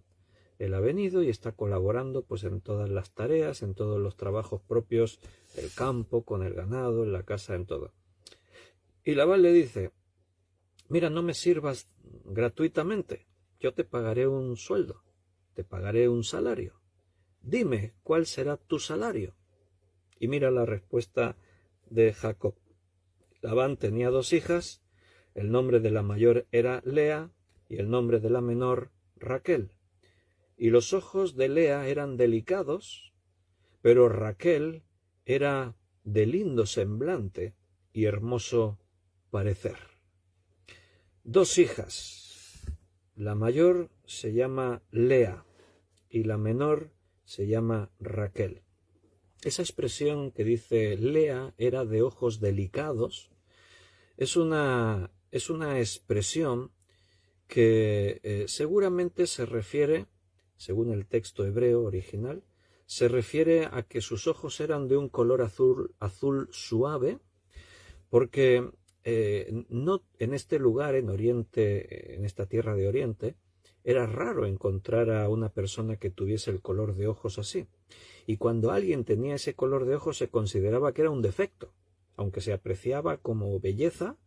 Él ha venido y está colaborando pues en todas las tareas, en todos los trabajos propios del campo, con el ganado, en la casa, en todo. Y Labán le dice, mira, no me sirvas gratuitamente, yo te pagaré un sueldo, te pagaré un salario. Dime cuál será tu salario. Y mira la respuesta de Jacob. Labán tenía 2 hijas, el nombre de la mayor era Lea y el nombre de la menor Raquel. Y los ojos de Lea eran delicados, pero Raquel era de lindo semblante y hermoso parecer. 2 hijas. La mayor se llama Lea y la menor se llama Raquel. Esa expresión que dice Lea era de ojos delicados es una expresión que seguramente se refiere, según el texto hebreo original, se refiere a que sus ojos eran de un color azul suave, porque no en este lugar, en Oriente, en esta tierra de Oriente, era raro encontrar a una persona que tuviese el color de ojos así. Y cuando alguien tenía ese color de ojos se consideraba que era un defecto, aunque se apreciaba como belleza,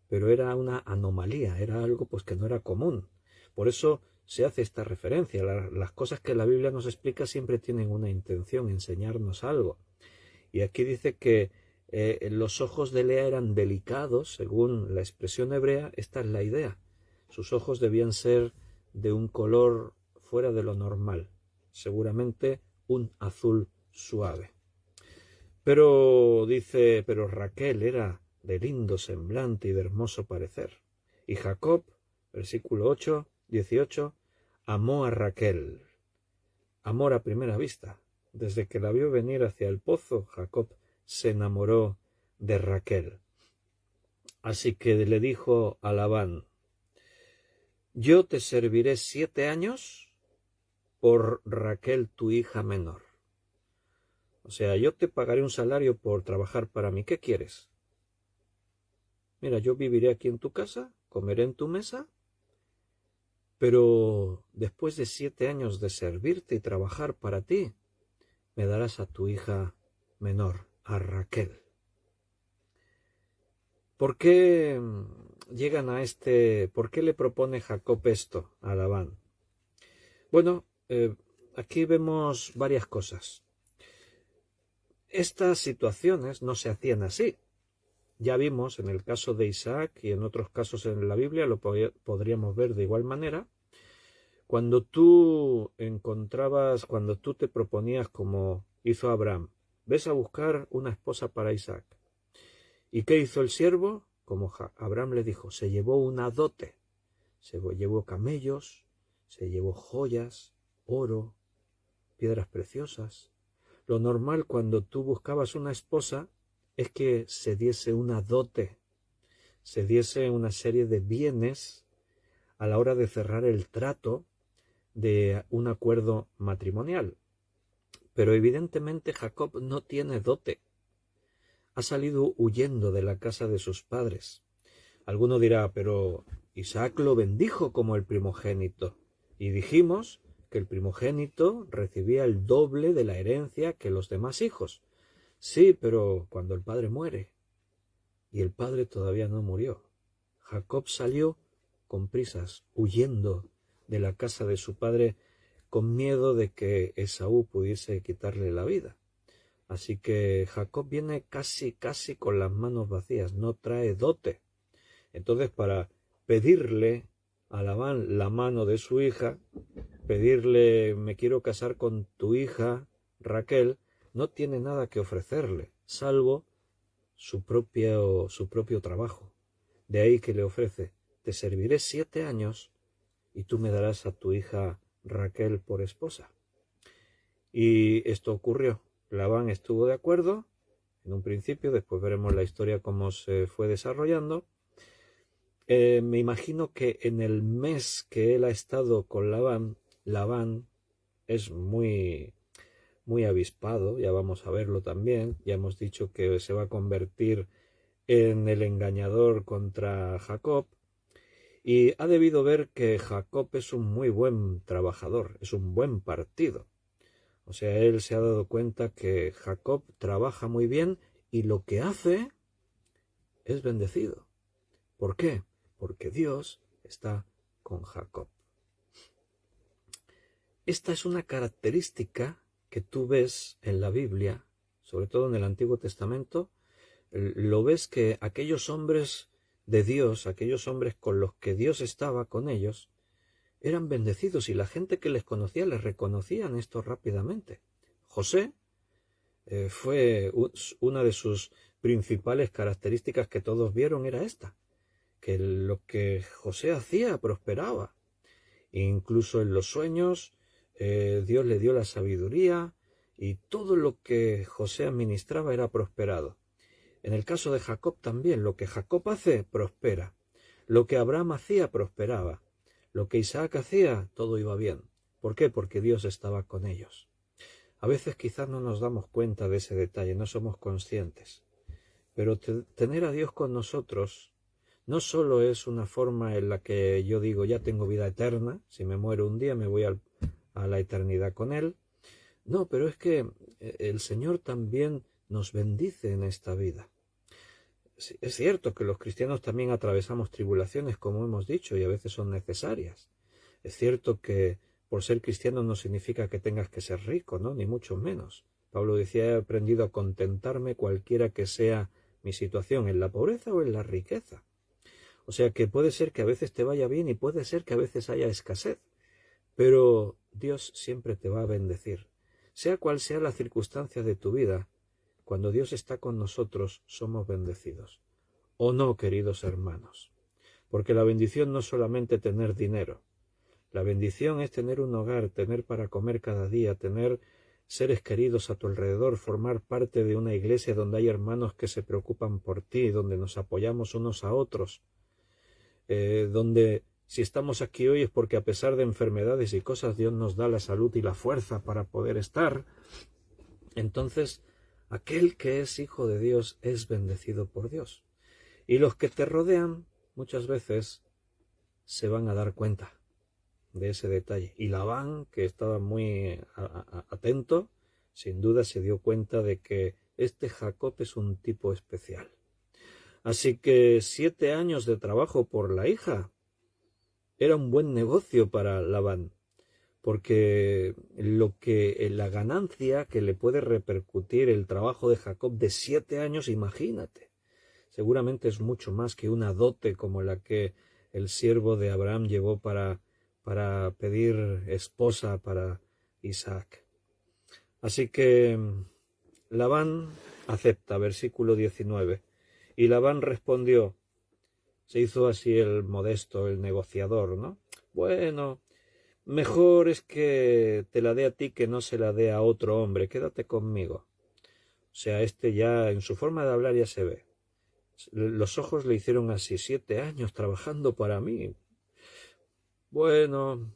pero era una anomalía, era algo pues que no era común. Por eso se hace esta referencia. Las cosas que la Biblia nos explica siempre tienen una intención, enseñarnos algo. Y aquí dice que los ojos de Lea eran delicados, según la expresión hebrea. Esta es la idea. Sus ojos debían ser de un color fuera de lo normal, seguramente un azul suave. Pero dice, pero Raquel era de lindo semblante y de hermoso parecer. Y Jacob, versículo 18, amó a Raquel. Amor a primera vista. Desde que la vio venir hacia el pozo, Jacob se enamoró de Raquel. Así que le dijo a Labán, yo te serviré 7 años por Raquel, tu hija menor. O sea, yo te pagaré un salario por trabajar para mí. ¿Qué quieres? Mira, yo viviré aquí en tu casa, comeré en tu mesa, pero después de 7 años de servirte y trabajar para ti, me darás a tu hija menor, a Raquel. ¿Por qué llegan a por qué le propone Jacob esto a Labán? Bueno, aquí vemos varias cosas. Estas situaciones no se hacían así. Ya vimos en el caso de Isaac y en otros casos en la Biblia, lo podríamos ver de igual manera. Cuando tú te proponías como hizo Abraham, ves a buscar una esposa para Isaac. ¿Y qué hizo el siervo? Como Abraham le dijo, se llevó una dote, se llevó camellos, se llevó joyas, oro, piedras preciosas. Lo normal cuando tú buscabas una esposa es que se diese una dote, se diese una serie de bienes a la hora de cerrar el trato de un acuerdo matrimonial. Pero evidentemente Jacob no tiene dote. Ha salido huyendo de la casa de sus padres. Alguno dirá, pero Isaac lo bendijo como el primogénito. Y dijimos que el primogénito recibía el doble de la herencia que los demás hijos. Sí, pero cuando el padre muere, y el padre todavía no murió, Jacob salió con prisas, huyendo de la casa de su padre, con miedo de que Esaú pudiese quitarle la vida. Así que Jacob viene casi con las manos vacías, no trae dote. Entonces, para pedirle a Labán la mano de su hija, pedirle me quiero casar con tu hija Raquel, no tiene nada que ofrecerle, salvo su propio trabajo. De ahí que le ofrece, te serviré 7 años y tú me darás a tu hija Raquel por esposa. Y esto ocurrió. Labán estuvo de acuerdo en un principio, después veremos la historia cómo se fue desarrollando. Me imagino que en el mes que él ha estado con Labán, Labán es muy avispado, ya vamos a verlo también, ya hemos dicho que se va a convertir en el engañador contra Jacob, y ha debido ver que Jacob es un muy buen trabajador, es un buen partido. O sea, él se ha dado cuenta que Jacob trabaja muy bien y lo que hace es bendecido. ¿Por qué? Porque Dios está con Jacob. Esta es una característica que tú ves en la Biblia, sobre todo en el Antiguo Testamento. Lo ves que aquellos hombres de Dios, aquellos hombres con los que Dios estaba con ellos, eran bendecidos y la gente que les conocía les reconocían esto rápidamente. José fue una de sus principales características que todos vieron era esta, que lo que José hacía prosperaba. Incluso en los sueños Dios le dio la sabiduría y todo lo que José administraba era prosperado. En el caso de Jacob también, lo que Jacob hace, prospera. Lo que Abraham hacía, prosperaba. Lo que Isaac hacía, todo iba bien. ¿Por qué? Porque Dios estaba con ellos. A veces quizás no nos damos cuenta de ese detalle, no somos conscientes. Pero tener a Dios con nosotros no solo es una forma en la que yo digo ya tengo vida eterna, si me muero un día me voy a la eternidad con Él. No, pero es que el Señor también nos bendice en esta vida. Es cierto que los cristianos también atravesamos tribulaciones, como hemos dicho, y a veces son necesarias. Es cierto que por ser cristiano no significa que tengas que ser rico, ¿no? Ni mucho menos. Pablo decía, he aprendido a contentarme cualquiera que sea mi situación, en la pobreza o en la riqueza. O sea que puede ser que a veces te vaya bien y puede ser que a veces haya escasez, pero Dios siempre te va a bendecir. Sea cual sea la circunstancia de tu vida, cuando Dios está con nosotros somos bendecidos. ¿O no, queridos hermanos? Porque la bendición no es solamente tener dinero. La bendición es tener un hogar, tener para comer cada día, tener seres queridos a tu alrededor, formar parte de una iglesia donde hay hermanos que se preocupan por ti, donde nos apoyamos unos a otros, donde si estamos aquí hoy es porque a pesar de enfermedades y cosas Dios nos da la salud y la fuerza para poder estar. Entonces, aquel que es hijo de Dios es bendecido por Dios. Y los que te rodean muchas veces se van a dar cuenta de ese detalle. Y Labán, que estaba muy atento, sin duda se dio cuenta de que este Jacob es un tipo especial. Así que 7 años de trabajo por la hija era un buen negocio para Labán, porque la ganancia que le puede repercutir el trabajo de Jacob de 7 años, imagínate, seguramente es mucho más que una dote como la que el siervo de Abraham llevó para pedir esposa para Isaac. Así que Labán acepta, versículo 19. Y Labán respondió, se hizo así el modesto, el negociador, ¿no? Bueno, mejor es que te la dé a ti que no se la dé a otro hombre, quédate conmigo. O sea, este ya en su forma de hablar ya se ve. Los ojos le hicieron así, 7 años trabajando para mí. Bueno,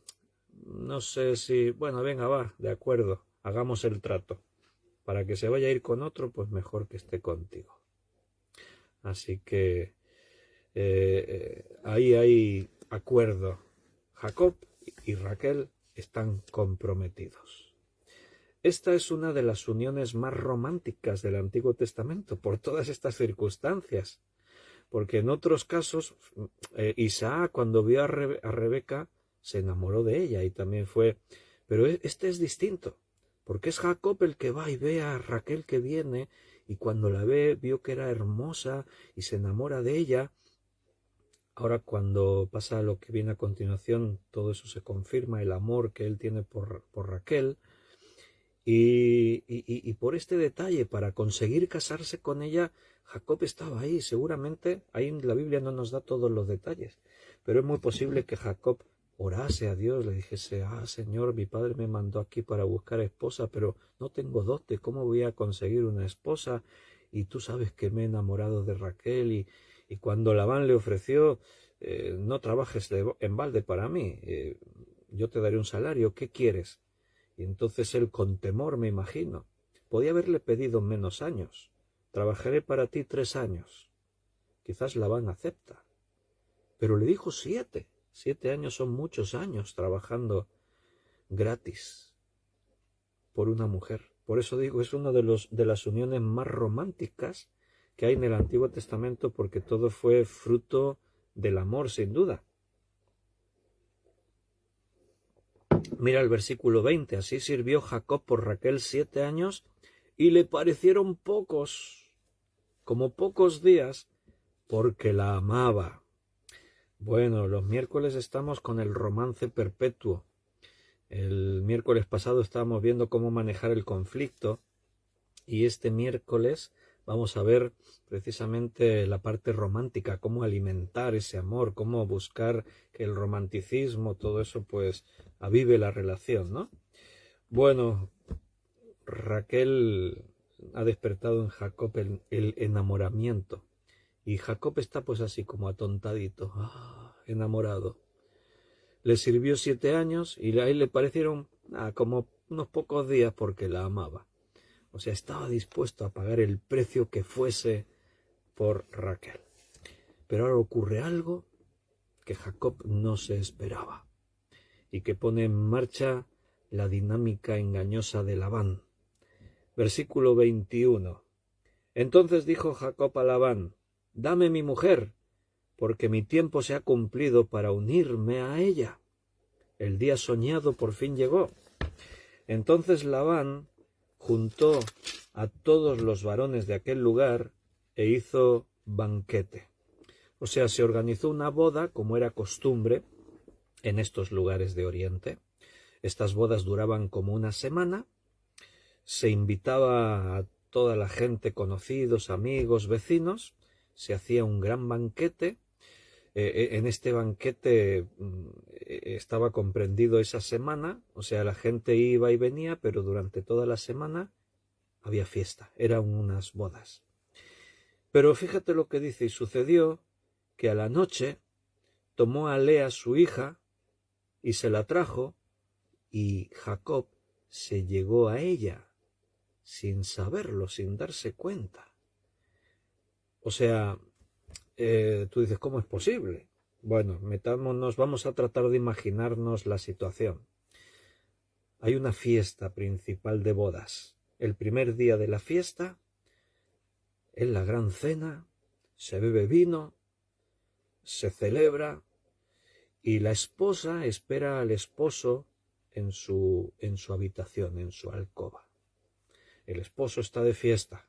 no sé si... Bueno, venga, va, de acuerdo, hagamos el trato. Para que se vaya a ir con otro, pues mejor que esté contigo. Así que ahí hay acuerdo. Jacob y Raquel están comprometidos. Esta es una de las uniones más románticas del Antiguo Testamento por todas estas circunstancias. Porque en otros casos, Isaac cuando vio a Rebeca se enamoró de ella y también fue... Pero este es distinto, porque es Jacob el que va y ve a Raquel que viene y cuando la ve vio que era hermosa y se enamora de ella. Ahora cuando pasa lo que viene a continuación, todo eso se confirma, el amor que él tiene por Raquel. Y por este detalle, para conseguir casarse con ella, Jacob estaba ahí. Seguramente, ahí en la Biblia no nos da todos los detalles, pero es muy posible que Jacob orase a Dios, le dijese, Señor, mi padre me mandó aquí para buscar esposa, pero no tengo dote, ¿cómo voy a conseguir una esposa? Y tú sabes que me he enamorado de Raquel y cuando Labán le ofreció, no trabajes en balde para mí, yo te daré un salario, ¿qué quieres? Y entonces él con temor, me imagino, podía haberle pedido menos años. Trabajaré para ti 3 años. Quizás Labán acepta. Pero le dijo 7. 7 años son muchos años trabajando gratis por una mujer. Por eso digo, es una de las uniones más románticas que hay en el Antiguo Testamento porque todo fue fruto del amor, sin duda. Mira el versículo 20. Así sirvió Jacob por Raquel 7 años y le parecieron pocos, como pocos días, porque la amaba. Bueno, los miércoles estamos con el romance perpetuo. El miércoles pasado estábamos viendo cómo manejar el conflicto y este miércoles vamos a ver precisamente la parte romántica, cómo alimentar ese amor, cómo buscar que el romanticismo, todo eso pues avive la relación, ¿no? Bueno, Raquel ha despertado en Jacob el enamoramiento y Jacob está pues así como atontadito, enamorado. Le sirvió 7 años y a él le parecieron como unos pocos días porque la amaba. O sea, estaba dispuesto a pagar el precio que fuese por Raquel. Pero ahora ocurre algo que Jacob no se esperaba y que pone en marcha la dinámica engañosa de Labán. Versículo 21. Entonces dijo Jacob a Labán, dame mi mujer, porque mi tiempo se ha cumplido para unirme a ella. El día soñado por fin llegó. Entonces Labán juntó a todos los varones de aquel lugar e hizo banquete. O sea, se organizó una boda como era costumbre en estos lugares de Oriente. Estas bodas duraban como una semana. Se invitaba a toda la gente, conocidos, amigos, vecinos. Se hacía un gran banquete. En este banquete estaba comprendido esa semana, o sea, la gente iba y venía, pero durante toda la semana había fiesta, eran unas bodas. Pero fíjate lo que dice, y sucedió que a la noche tomó a Lea su hija y se la trajo, y Jacob se llegó a ella sin saberlo, sin darse cuenta. O sea, tú dices, ¿cómo es posible? Bueno, metámonos, vamos a tratar de imaginarnos la situación. Hay una fiesta principal de bodas. El primer día de la fiesta, en la gran cena, se bebe vino, se celebra y la esposa espera al esposo en su habitación, en su alcoba. El esposo está de fiesta.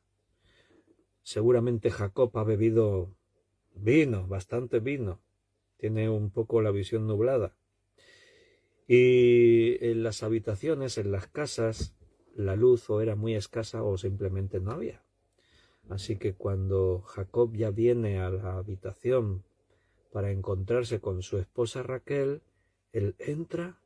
Seguramente Jacob ha bebido vino, bastante vino. Tiene un poco la visión nublada. Y en las habitaciones, en las casas, la luz o era muy escasa o simplemente no había. Así que cuando Jacob ya viene a la habitación para encontrarse con su esposa Raquel, él entra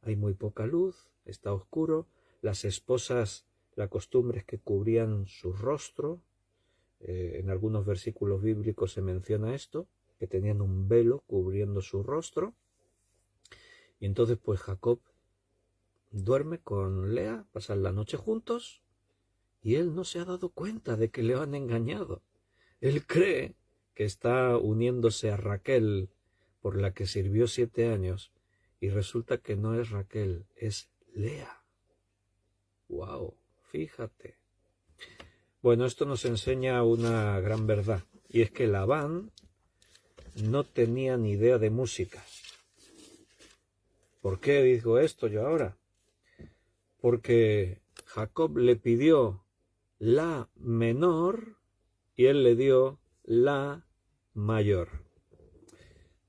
hay muy poca luz, está oscuro, las esposas, la costumbre es que cubrían su rostro, en algunos versículos bíblicos se menciona esto, que tenían un velo cubriendo su rostro, y entonces pues Jacob duerme con Lea, pasan la noche juntos, y él no se ha dado cuenta de que le han engañado. Él cree que está uniéndose a Raquel, por la que sirvió 7 años, y resulta que no es Raquel, es Lea. ¡Wow! Fíjate. Bueno, esto nos enseña una gran verdad, y es que Labán no tenía ni idea de música. ¿Por qué digo esto yo ahora? Porque Jacob le pidió la menor y él le dio la mayor.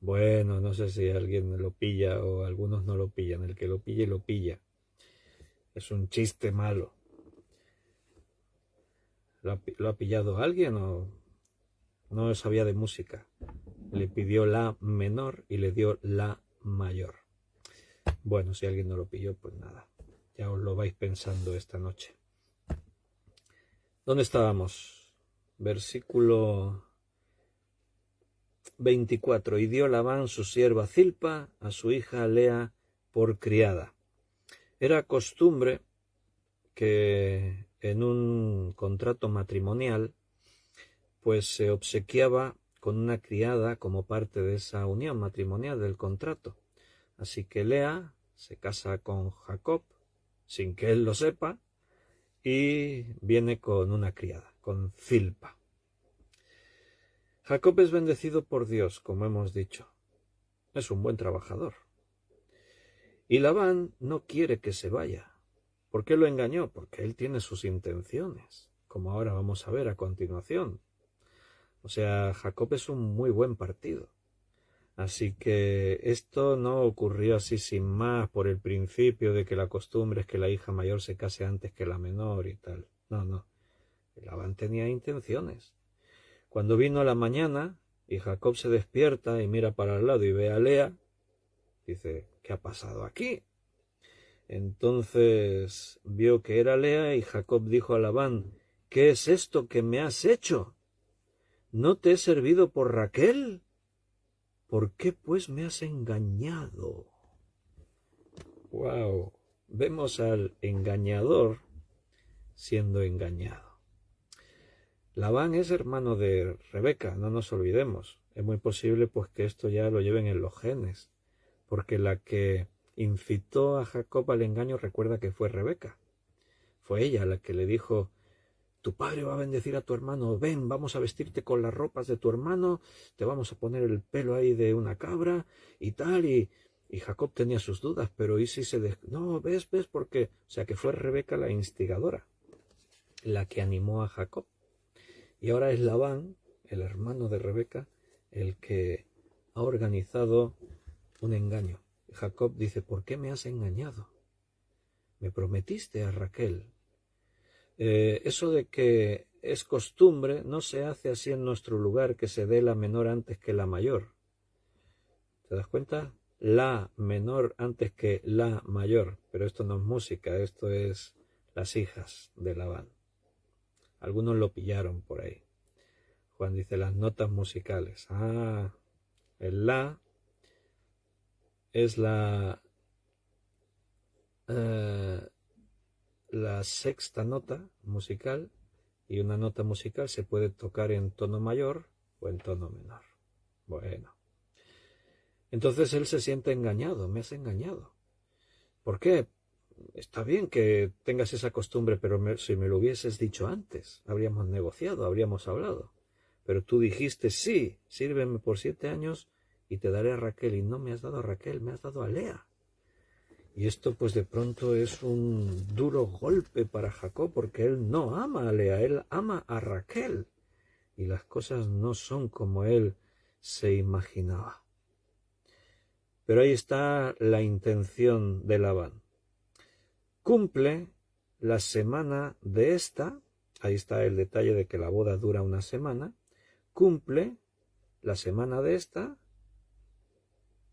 Bueno, no sé si alguien lo pilla o algunos no lo pillan. El que lo pille, lo pilla. Es un chiste malo. ¿Lo ha pillado alguien o no sabía de música? Le pidió la menor y le dio la mayor. Bueno, si alguien no lo pilló, pues nada. Ya os lo vais pensando esta noche. ¿Dónde estábamos? Versículo 24. Y dio Labán su sierva Zilpa a su hija Lea por criada. Era costumbre que en un contrato matrimonial pues se obsequiaba con una criada como parte de esa unión matrimonial del contrato. Así que Lea se casa con Jacob sin que él lo sepa y viene con una criada, con Zilpa. Jacob es bendecido por Dios, como hemos dicho. Es un buen trabajador. Y Labán no quiere que se vaya. ¿Por qué lo engañó? Porque él tiene sus intenciones, como ahora vamos a ver a continuación. O sea, Jacob es un muy buen partido. Así que esto no ocurrió así sin más por el principio de que la costumbre es que la hija mayor se case antes que la menor y tal. No. Labán tenía intenciones. Cuando vino la mañana y Jacob se despierta y mira para el lado y ve a Lea, dice, ¿qué ha pasado aquí? Entonces vio que era Lea y Jacob dijo a Labán, ¿qué es esto que me has hecho? ¿No te he servido por Raquel? ¿Por qué pues me has engañado? ¡Wow! Vemos al engañador siendo engañado. Labán es hermano de Rebeca, no nos olvidemos. Es muy posible pues que esto ya lo lleven en los genes, porque la que incitó a Jacob al engaño recuerda que fue Rebeca. Fue ella la que le dijo, tu padre va a bendecir a tu hermano, ven, vamos a vestirte con las ropas de tu hermano, te vamos a poner el pelo ahí de una cabra y tal, y Jacob tenía sus dudas, pero ¿y si se... No, ves, porque... O sea que fue Rebeca la instigadora, la que animó a Jacob. Y ahora es Labán, el hermano de Rebeca, el que ha organizado un engaño. Jacob dice, ¿por qué me has engañado? Me prometiste a Raquel. Eso de que es costumbre no se hace así en nuestro lugar, que se dé la menor antes que la mayor. ¿Te das cuenta? La menor antes que la mayor. Pero esto no es música, esto es las hijas de Labán. Algunos lo pillaron por ahí. Juan dice las notas musicales. El la es la sexta nota musical, y una nota musical se puede tocar en tono mayor o en tono menor. Bueno, entonces él se siente engañado, me has engañado. ¿Por qué? Está bien que tengas esa costumbre, pero si me lo hubieses dicho antes, habríamos negociado, habríamos hablado. Pero tú dijiste, sí, sírveme por 7 años y te daré a Raquel, y no me has dado a Raquel, me has dado a Lea. Y esto pues de pronto es un duro golpe para Jacob, porque él no ama a Lea, él ama a Raquel. Y las cosas no son como él se imaginaba. Pero ahí está la intención de Labán. Cumple la semana de esta, ahí está el detalle de que la boda dura una semana, cumple la semana de esta,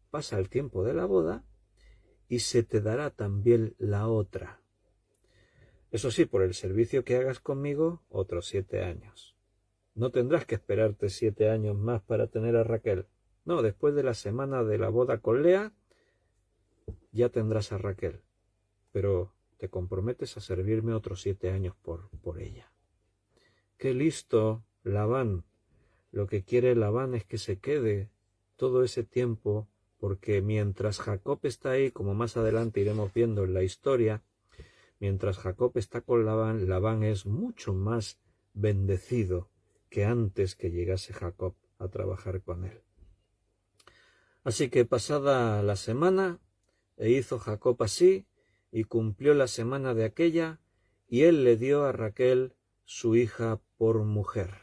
pasa el tiempo de la boda, y se te dará también la otra. Eso sí, por el servicio que hagas conmigo, otros 7 años. No tendrás que esperarte 7 años más para tener a Raquel. No, después de la semana de la boda con Lea, ya tendrás a Raquel. Pero te comprometes a servirme otros 7 años por ella. ¡Qué listo, Labán! Lo que quiere Labán es que se quede todo ese tiempo, porque mientras Jacob está ahí, como más adelante iremos viendo en la historia, mientras Jacob está con Labán, Labán es mucho más bendecido que antes que llegase Jacob a trabajar con él. Así que pasada la semana, hizo Jacob así, y cumplió la semana de aquella, y él le dio a Raquel su hija por mujer.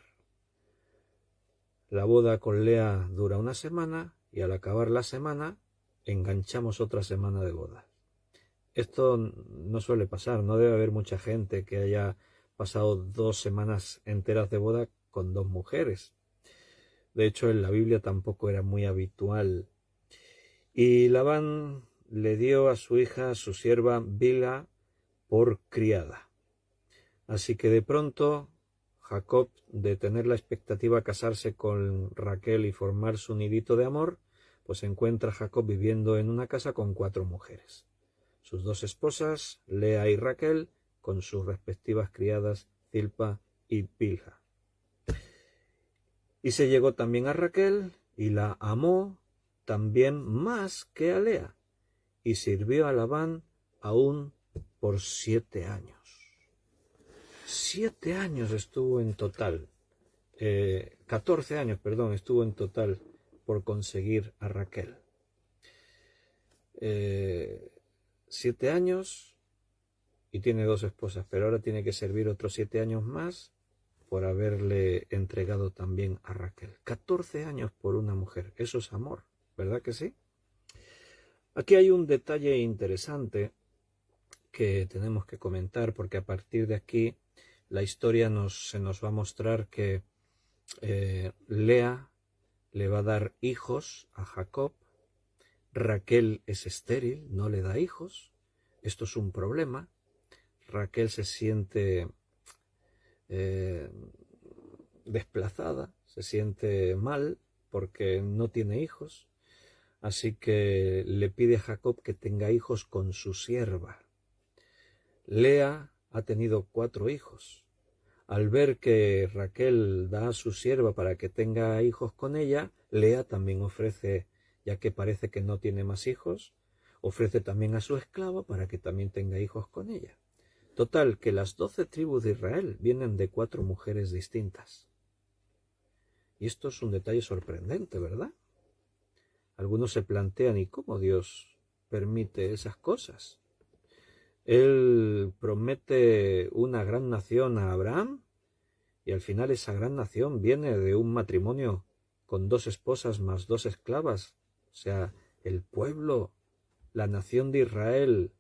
La boda con Lea dura una semana, y al acabar la semana, enganchamos otra semana de boda. Esto no suele pasar, no debe haber mucha gente que haya pasado 2 semanas enteras de boda con 2 mujeres. De hecho, en la Biblia tampoco era muy habitual. Y Labán le dio a su hija, su sierva Bilha, por criada. Así que de pronto Jacob, de tener la expectativa de casarse con Raquel y formar su nidito de amor, pues encuentra a Jacob viviendo en una casa con 4 mujeres. Sus 2 esposas, Lea y Raquel, con sus respectivas criadas Zilpa y Bilha. Y se llegó también a Raquel y la amó también más que a Lea, y sirvió a Labán aún por 7 años. 7 años estuvo en total, 14 años, perdón, estuvo en total por conseguir a Raquel. 7 años y tiene 2 esposas, pero ahora tiene que servir otros 7 años más por haberle entregado también a Raquel. 14 años por una mujer, eso es amor, ¿verdad que sí? Aquí hay un detalle interesante que tenemos que comentar, porque a partir de aquí la historia se nos va a mostrar que Lea le va a dar hijos a Jacob. Raquel es estéril, no le da hijos. Esto es un problema. Raquel se siente desplazada, se siente mal porque no tiene hijos. Así que le pide a Jacob que tenga hijos con su sierva. Lea ha tenido 4 hijos. Al ver que Raquel da a su sierva para que tenga hijos con ella, Lea también ofrece, ya que parece que no tiene más hijos, ofrece también a su esclava para que también tenga hijos con ella. Total, que las 12 tribus de Israel vienen de 4 mujeres distintas. Y esto es un detalle sorprendente, ¿verdad? Algunos se plantean, ¿y cómo Dios permite esas cosas? Él promete una gran nación a Abraham y al final esa gran nación viene de un matrimonio con 2 esposas más 2 esclavas. O sea, el pueblo, la nación de Israel,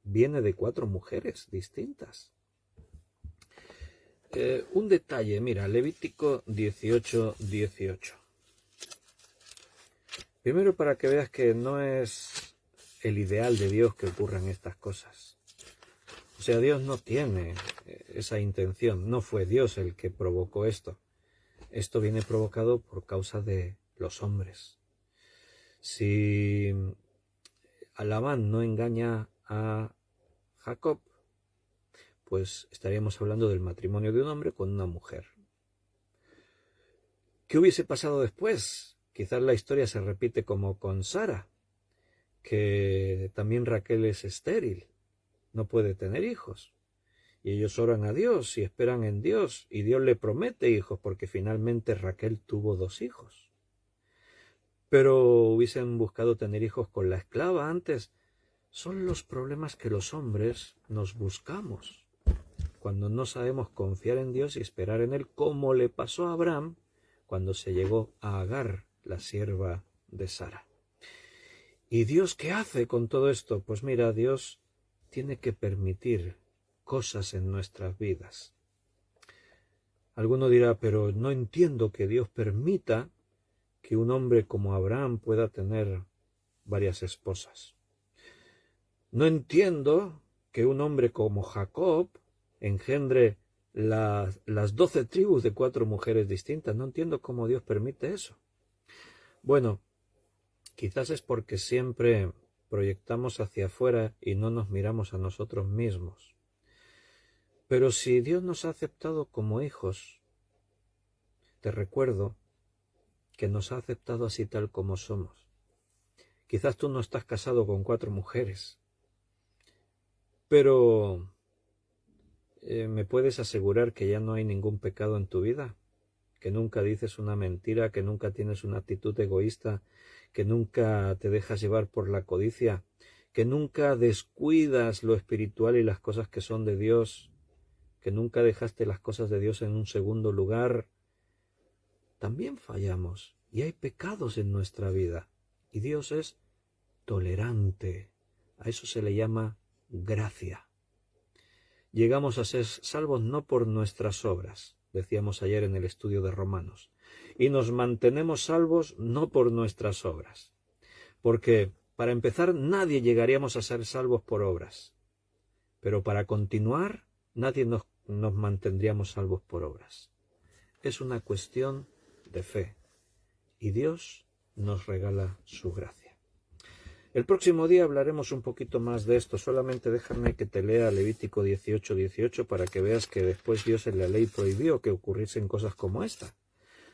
viene de 4 mujeres distintas. Un detalle, mira, Levítico 18:18. Primero, para que veas que no es el ideal de Dios que ocurran estas cosas. O sea, Dios no tiene esa intención, no fue Dios el que provocó esto. Esto viene provocado por causa de los hombres. Si Labán no engaña a Jacob, pues estaríamos hablando del matrimonio de un hombre con una mujer. ¿Qué hubiese pasado después? Quizás la historia se repite como con Sara, que también Raquel es estéril, no puede tener hijos. Y ellos oran a Dios y esperan en Dios, y Dios le promete hijos, porque finalmente Raquel tuvo 2 hijos. Pero hubiesen buscado tener hijos con la esclava antes. Son los problemas que los hombres nos buscamos cuando no sabemos confiar en Dios y esperar en Él, como le pasó a Abraham cuando se llegó a Agar, la sierva de Sara. ¿Y Dios qué hace con todo esto? Pues mira, Dios tiene que permitir cosas en nuestras vidas. Alguno dirá, pero no entiendo que Dios permita que un hombre como Abraham pueda tener varias esposas. No entiendo que un hombre como Jacob engendre las 12 tribus de 4 mujeres distintas. No entiendo cómo Dios permite eso. Bueno, quizás es porque siempre proyectamos hacia afuera y no nos miramos a nosotros mismos. Pero si Dios nos ha aceptado como hijos, te recuerdo que nos ha aceptado así tal como somos. Quizás tú no estás casado con 4 mujeres, pero ¿me puedes asegurar que ya no hay ningún pecado en tu vida? Que nunca dices una mentira, que nunca tienes una actitud egoísta, que nunca te dejas llevar por la codicia, que nunca descuidas lo espiritual y las cosas que son de Dios, que nunca dejaste las cosas de Dios en un segundo lugar. También fallamos y hay pecados en nuestra vida y Dios es tolerante. A eso se le llama gracia. Llegamos a ser salvos no por nuestras obras, decíamos ayer en el estudio de Romanos, y nos mantenemos salvos no por nuestras obras, porque para empezar nadie llegaríamos a ser salvos por obras, pero para continuar nadie nos mantendríamos salvos por obras. Es una cuestión de fe y Dios nos regala su gracia. El próximo día hablaremos un poquito más de esto. Solamente déjame que te lea Levítico 18:18 para que veas que después Dios en la ley prohibió que ocurriesen cosas como esta.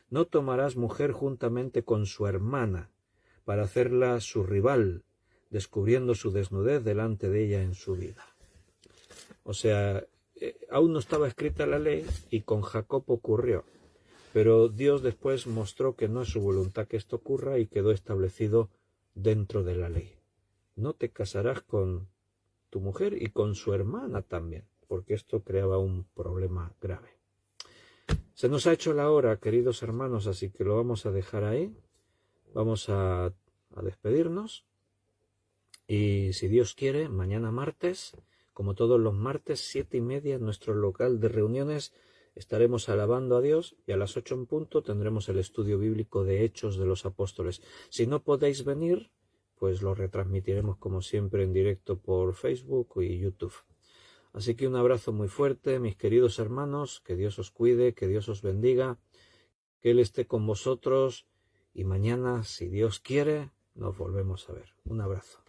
No tomarás mujer juntamente con su hermana para hacerla su rival, descubriendo su desnudez delante de ella en su vida. O sea, aún no estaba escrita la ley y con Jacob ocurrió. Pero Dios después mostró que no es su voluntad que esto ocurra y quedó establecido dentro de la ley. No te casarás con tu mujer y con su hermana también, porque esto creaba un problema grave. Se nos ha hecho la hora, queridos hermanos, así que lo vamos a dejar ahí. Vamos a despedirnos. Y si Dios quiere, mañana martes, como todos los martes, 7:30, en nuestro local de reuniones, estaremos alabando a Dios y a las 8 en punto tendremos el estudio bíblico de Hechos de los Apóstoles. Si no podéis venir, pues lo retransmitiremos como siempre en directo por Facebook y YouTube. Así que un abrazo muy fuerte, mis queridos hermanos, que Dios os cuide, que Dios os bendiga, que Él esté con vosotros y mañana, si Dios quiere, nos volvemos a ver. Un abrazo.